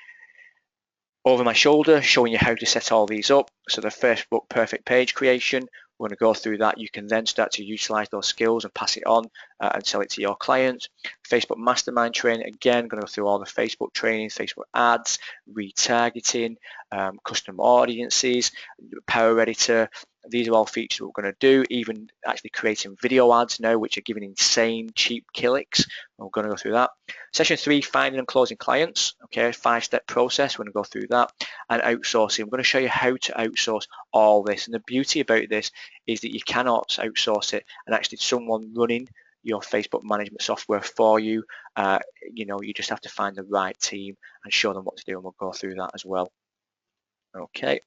over my shoulder, showing you how to set all these up. So the Facebook perfect page creation, We're going to go through that. You can then start to utilize those skills and pass it on and sell it to your clients. Facebook Mastermind training, again, going to go through all the Facebook training, Facebook ads, retargeting, custom audiences, Power Editor. These are all features we're going to do, even actually creating video ads now, which are giving insane cheap clicks. We're going to go through that. Session 3, finding and closing clients. Okay, 5-step process. We're going to go through that. And outsourcing. I'm going to show you how to outsource all this. And the beauty about this is that you cannot outsource it and actually someone running your Facebook management software for you. You just have to find the right team and show them what to do, and we'll go through that as well. Okay.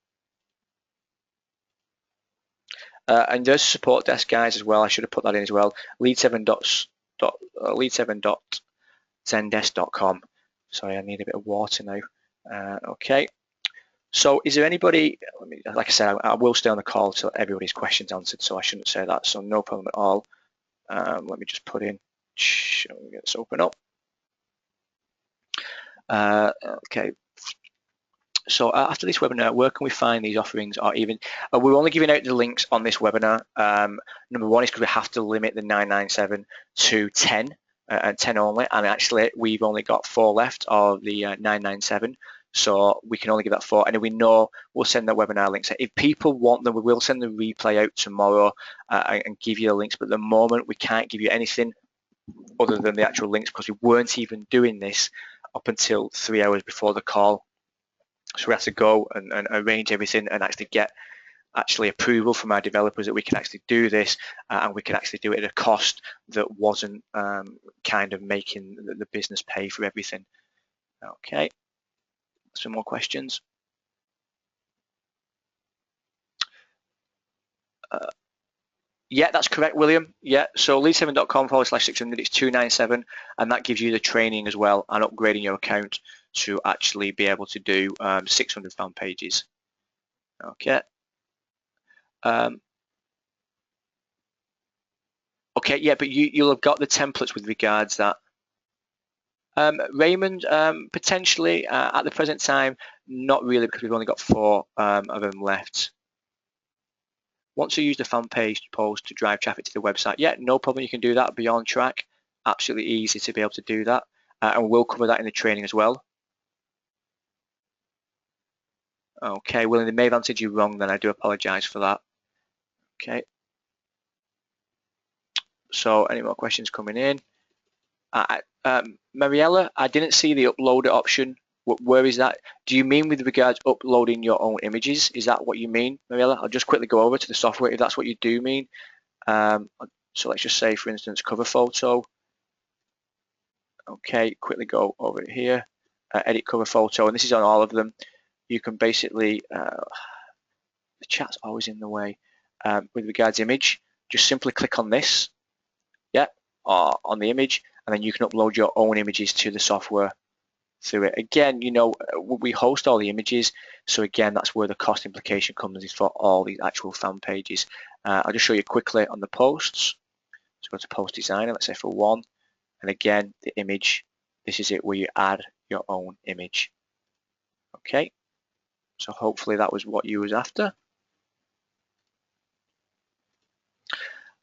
And there's support desk guys as well. I should have put that in as well. lead7.zendesk.com. Sorry, I need a bit of water now. Okay. So is there anybody, like I said, I will stay on the call till everybody's questions answered, so I shouldn't say that, so no problem at all. Let me just put in, let me get this open up. Okay. So after this webinar, where can we find these offerings, or even, we're only giving out the links on this webinar. Number one is because we have to limit the 997 to 10, and 10 only, and actually we've only got 4 left of the 997. So we can only give that 4, and if we know, we'll send the webinar links. If people want them, we will send the replay out tomorrow and give you the links, but at the moment we can't give you anything other than the actual links because we weren't even doing this up until 3 hours before the call. So we have to go and arrange everything and actually get approval from our developers that we can actually do this, and we can actually do it at a cost that wasn't kind of making the business pay for everything. Okay, some more questions. Yeah, that's correct, William. Yeah, so lead7.com/600, it's 297, and that gives you the training as well and upgrading your account to actually be able to do 600 fan pages. Okay. Okay, yeah, but you'll have got the templates with regards that. Raymond, potentially at the present time, not really, because we've only got 4 of them left. Once you use the fan page post to drive traffic to the website, yeah, no problem, you can do that, be on track. Absolutely easy to be able to do that, and we'll cover that in the training as well. Okay, well, they may have answered you wrong then, I do apologize for that. Okay. So any more questions coming in? Mariella, I didn't see the uploader option. Where is that? Do you mean with regards uploading your own images? Is that what you mean, Mariella? I'll just quickly go over to the software if that's what you do mean. So let's just say, for instance, cover photo. Okay, quickly go over here, edit cover photo, and this is on all of them. You can basically, the chat's always in the way. With regards image, just simply click on this, yeah, or on the image, and then you can upload your own images to the software through it. Again, we host all the images, so again, that's where the cost implication comes, is for all these actual fan pages. I'll just show you quickly on the posts. So go to post designer, let's say for 1, and again, the image, this is it where you add your own image. Okay, so hopefully that was what you was after.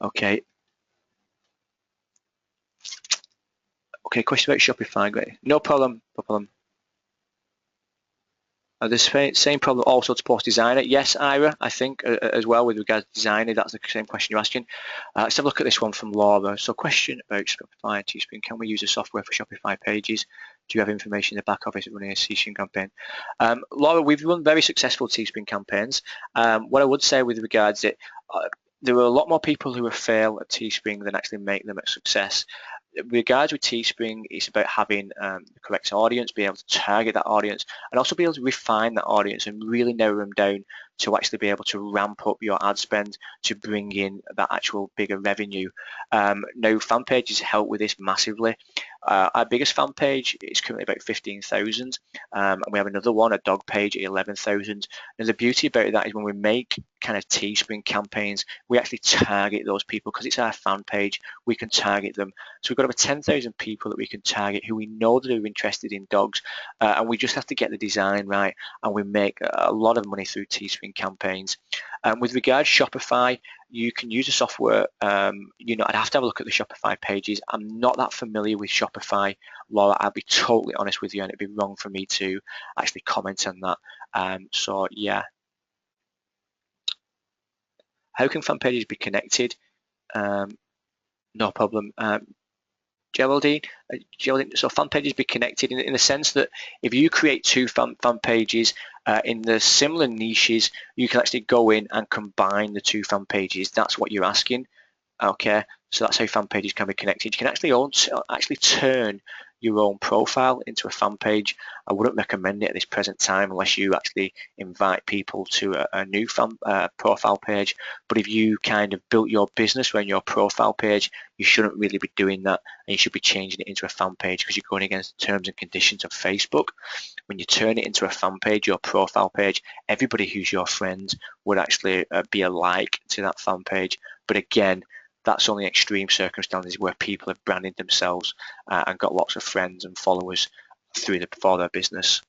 Okay. Okay, question about Shopify, great. No problem, no problem. The same problem also to post designer. Yes, Ira, I think as well with regards to designer, that's the same question you're asking. Let's have a look at this one from Laura. So question about Shopify and Teespring. Can we use the software for Shopify pages? Do you have information in the back office of running a Teespring campaign? Laura, we've run very successful Teespring campaigns. What I would say with regards to it, there are a lot more people who fail at Teespring than actually make them a success. With regards with Teespring, it's about having the correct audience, being able to target that audience, and also be able to refine that audience and really narrow them down to actually be able to ramp up your ad spend to bring in that actual bigger revenue. Now, fan pages help with this massively. Our biggest fan page is currently about 15,000, and we have another one, a dog page, at 11,000. Now, the beauty about that is when we make kind of Teespring campaigns, we actually target those people because it's our fan page. We can target them. So we've got over 10,000 people that we can target who we know that are interested in dogs, and we just have to get the design right, and we make a lot of money through Teespring sponsoring campaigns. With regards to Shopify, you can use the software. You know, I'd have to have a look at the Shopify pages. I'm not that familiar with Shopify, Laura. I'll be totally honest with you, and it'd be wrong for me to actually comment on that. So yeah. How can fan pages be connected? No problem. Geraldine, so fan pages be connected in the sense that if you create two fan pages in the similar niches, you can actually go in and combine the two fan pages. That's what you're asking. Okay, so that's how fan pages can be connected. You can actually turn your own profile into a fan page. I wouldn't recommend it at this present time unless you actually invite people to a new fan profile page. But if you kind of built your business around your profile page, you shouldn't really be doing that, and you should be changing it into a fan page because you're going against the terms and conditions of Facebook. When you turn it into a fan page, your profile page, everybody who's your friends would actually be a like to that fan page. But again, that's only extreme circumstances where people have branded themselves and got lots of friends and followers for their business.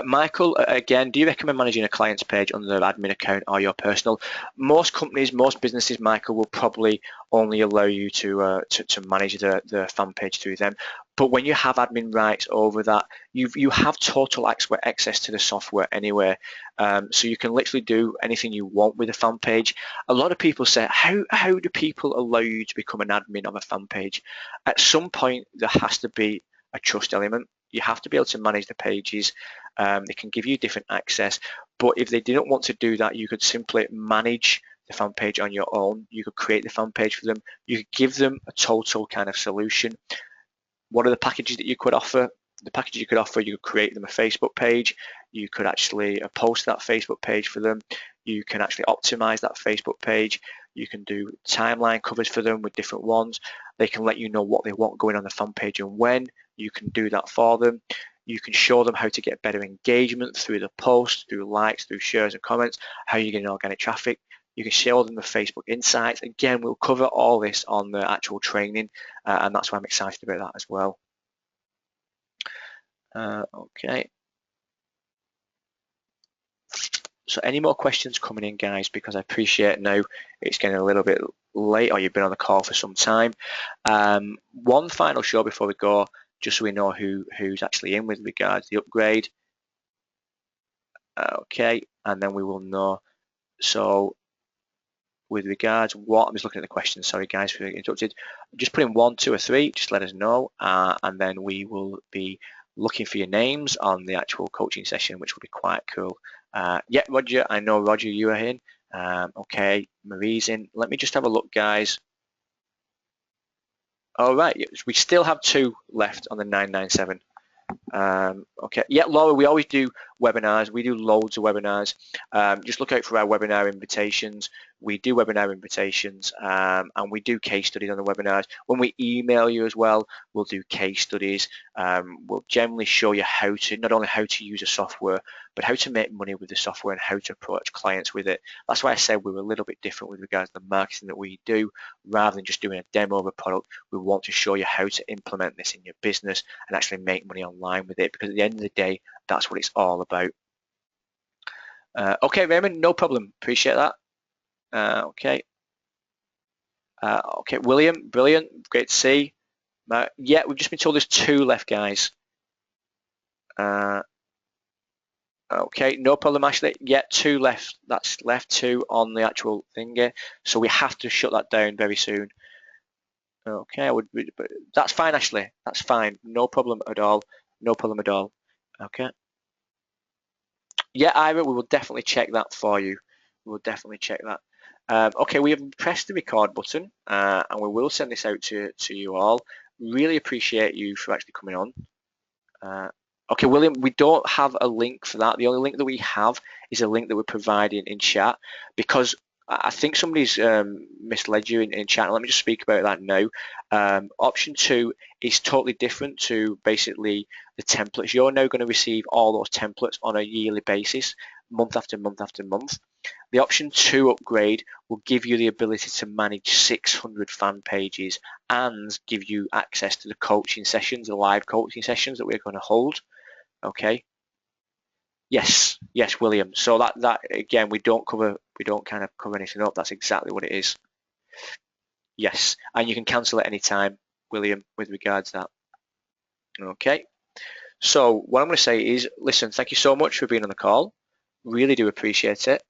Michael, again, do you recommend managing a client's page under their admin account or your personal? Most companies, most businesses, Michael, will probably only allow you to manage the fan page through them. But when you have admin rights over that, you have total access to the software anyway. So you can literally do anything you want with a fan page. A lot of people say, how do people allow you to become an admin of a fan page? At some point, there has to be a trust element. You have to be able to manage the pages. They can give you different access, but if they didn't want to do that, you could simply manage the fan page on your own. You could create the fan page for them. You could give them a total kind of solution. What are the packages that you could offer? The packages you could offer, you could create them a Facebook page. You could actually post that Facebook page for them. You can actually optimize that Facebook page. You can do timeline covers for them with different ones. They can let you know what they want going on the fan page and when. You can do that for them. You can show them how to get better engagement through the posts, through likes, through shares and comments, how you're getting organic traffic. You can show them the Facebook insights. Again, we'll cover all this on the actual training, and that's why I'm excited about that as well. Okay. So any more questions coming in, guys, because I appreciate now it's getting a little bit late or you've been on the call for some time. One final show before we go, just so we know who's actually in with regards to the upgrade. Okay, and then we will know. So with regards what, I'm just looking at the questions, sorry guys for being interrupted. Just put in 1, 2 or 3, just let us know, and then we will be looking for your names on the actual coaching session, which will be quite cool. Yeah, Roger, I know Roger, you are in. Okay, Marie's in. Let me just have a look, guys. All right, we still have 2 left on the 997. Okay, yeah, Laura, we always do webinars. We do loads of webinars. Just look out for our webinar invitations. We do webinar invitations, and we do case studies on the webinars. When we email you as well, we'll do case studies. We'll generally show you how to, not only how to use a software, but how to make money with the software and how to approach clients with it. That's why I said we're a little bit different with regards to the marketing that we do. Rather than just doing a demo of a product, we want to show you how to implement this in your business and actually make money online with it, because at the end of the day, that's what it's all about. Okay, Raymond, no problem. Appreciate that. Okay. Okay, William, brilliant. Great to see. Yeah, we've just been told there's 2 left, guys. Okay, no problem, Ashley. Yeah, 2 left. That's left 2 on the actual thingy. So we have to shut that down very soon. Okay, that's fine, Ashley. That's fine. No problem at all. No problem at all. Okay. Yeah, Ira, we will definitely check that for you. We will definitely check that. Okay, we have pressed the record button, and we will send this out to you all. Really appreciate you for actually coming on. Okay, William, we don't have a link for that. The only link that we have is a link that we're providing in chat, because I think somebody's misled you in chat. Let me just speak about that now. Option 2 is totally different to basically the templates. You're now going to receive all those templates on a yearly basis, month after month after month. The option 2 upgrade will give you the ability to manage 600 fan pages and give you access to the coaching sessions, the live coaching sessions that we're going to hold. Okay. Yes, William. So that again, we don't kind of cover anything up. That's exactly what it is. Yes, and you can cancel at any time, William, with regards to that. Okay. So what I'm going to say is, listen, thank you so much for being on the call. Really do appreciate it.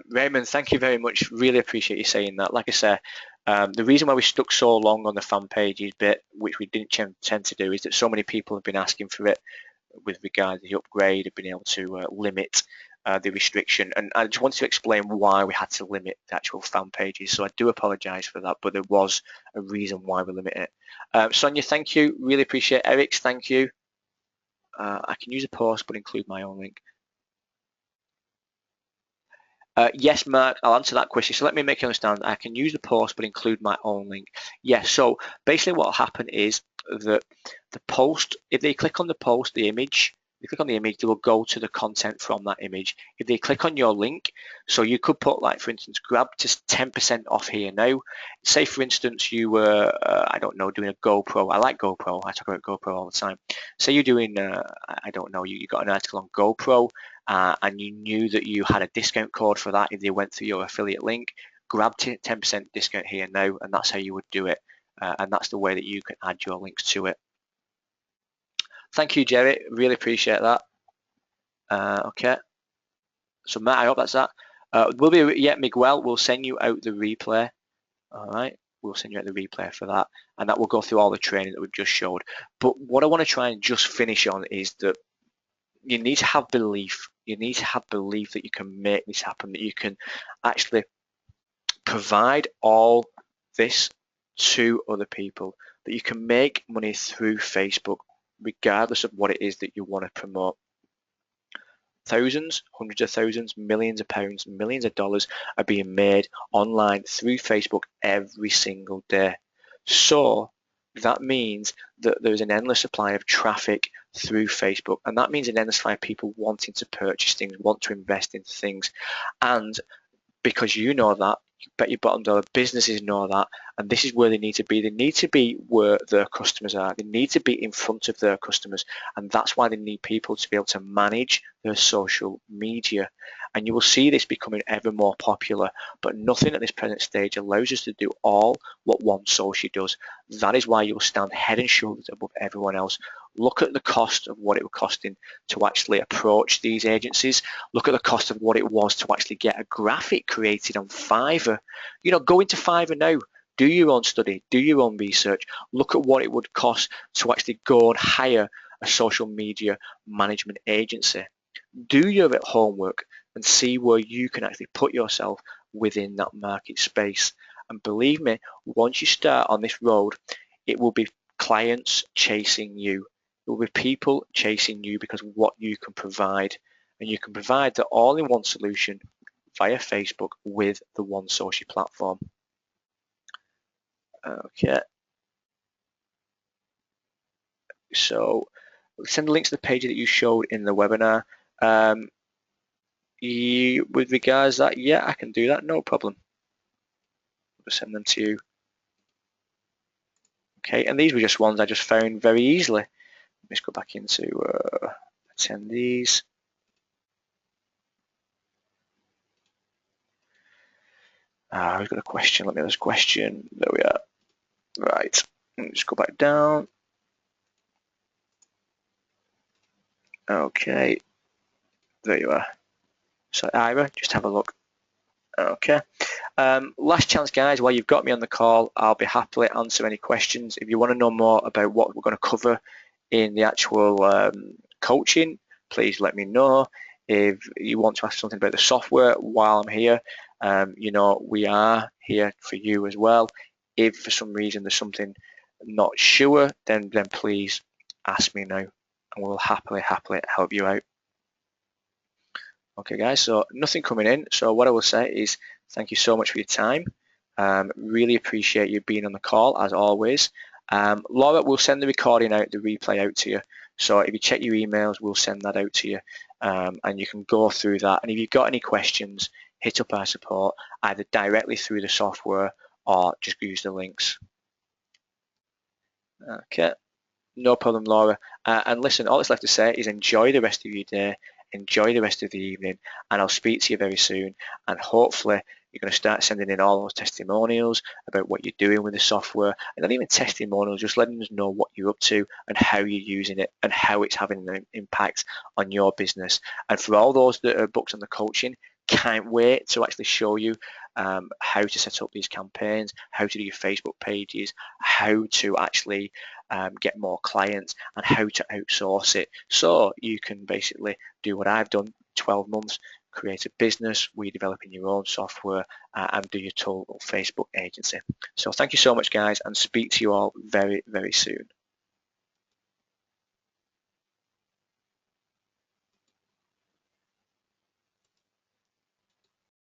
Raymond, thank you very much. Really appreciate you saying that. Like I say, the reason why we stuck so long on the fan pages bit, which we didn't tend to do, is that so many people have been asking for it with regard to the upgrade of being able to limit the restriction. And I just wanted to explain why we had to limit the actual fan pages. So I do apologise for that, but there was a reason why we limit it. Sonia, thank you. Really appreciate it. Eric's, thank you. I can use a post, but include my own link. Yes, Mark, I'll answer that question. So let me make you understand. I can use the post, but include my own link. Yes, so basically what will happen is that the post, if they click on the post, the image, if you click on the image, they will go to the content from that image. If they click on your link, so you could put, like, for instance, grab to 10% off here now. Say, for instance, you were, I don't know, doing a GoPro. I like GoPro. I talk about GoPro all the time. Say you're doing, I don't know, you got an article on GoPro, and you knew that you had a discount code for that if they went through your affiliate link, grab 10% discount here now, and that's how you would do it. And that's the way that you can add your links to it. Thank you, Jerry. Really appreciate that. Okay. So Matt, I hope that's that. Miguel, we'll send you out the replay. All right. We'll send you out the replay for that, and that will go through all the training that we've just showed. But what I want to try and just finish on is that you need to have belief. You need to have belief that you can make this happen, that you can actually provide all this to other people, that you can make money through Facebook, regardless of what it is that you want to promote. Thousands, hundreds of thousands, millions of pounds, millions of dollars are being made online through Facebook every single day. So that means that there's an endless supply of traffic through Facebook, and that means an endless supply of people wanting to purchase things, want to invest in things. And because you know that, you bet your bottom dollar businesses know that, and this is where they need to be. They need to be where their customers are. They need to be in front of their customers, and that's why they need people to be able to manage their social media. And you will see this becoming ever more popular, but nothing at this present stage allows us to do all what One Social does. That is why you'll stand head and shoulders above everyone else. Look at the cost of what it was costing to actually approach these agencies. Look at the cost of what it was to actually get a graphic created on Fiverr. You know, go into Fiverr now. Do your own study, do your own research. Look at what it would cost to actually go and hire a social media management agency. Do your homework and see where you can actually put yourself within that market space. And believe me, once you start on this road, it will be clients chasing you. It will be people chasing you because of what you can provide. And you can provide the all-in-one solution via Facebook with the One Social platform. Okay. So send the link to the page that you showed in the webinar. With regards to that, yeah, I can do that, no problem. I'll send them to you. Okay, and these were just ones I just found very easily. Let's go back into attendees. We've got a question. Let me have this question. There we are. Right. Let's go back down. Okay. There you are. So Ira, just have a look. Okay. Last chance, guys. While you've got me on the call, I'll be happily answer any questions. If you want to know more about what we're going to cover in the actual coaching, please let me know. If you want to ask something about the software while I'm here, you know, we are here for you as well. If for some reason there's something not sure, then please ask me now, and we'll happily help you out. Okay, guys, so nothing coming in. So what I will say is thank you so much for your time. Really appreciate you being on the call, as always. Laura will send the recording out, the replay out to you. So if you check your emails, we'll send that out to you, and you can go through that. And if you've got any questions, hit up our support, either directly through the software or just use the links. Okay, no problem, Laura. And listen, all that's left to say is enjoy the rest of your day. enjoy the rest of the evening, and I'll speak to you very soon. And hopefully you're going to start sending in all those testimonials about what you're doing with the software, and not even testimonials, just letting us know what you're up to and how you're using it and how it's having an impact on your business. And for all those that are booked on the coaching, can't wait to actually show you how to set up these campaigns, how to do your Facebook pages, how to actually get more clients, and how to outsource it, so you can basically do what I've done 12 months, create a business where you're developing your own software and do your total Facebook agency. So thank you so much, guys, and speak to you all very, very soon.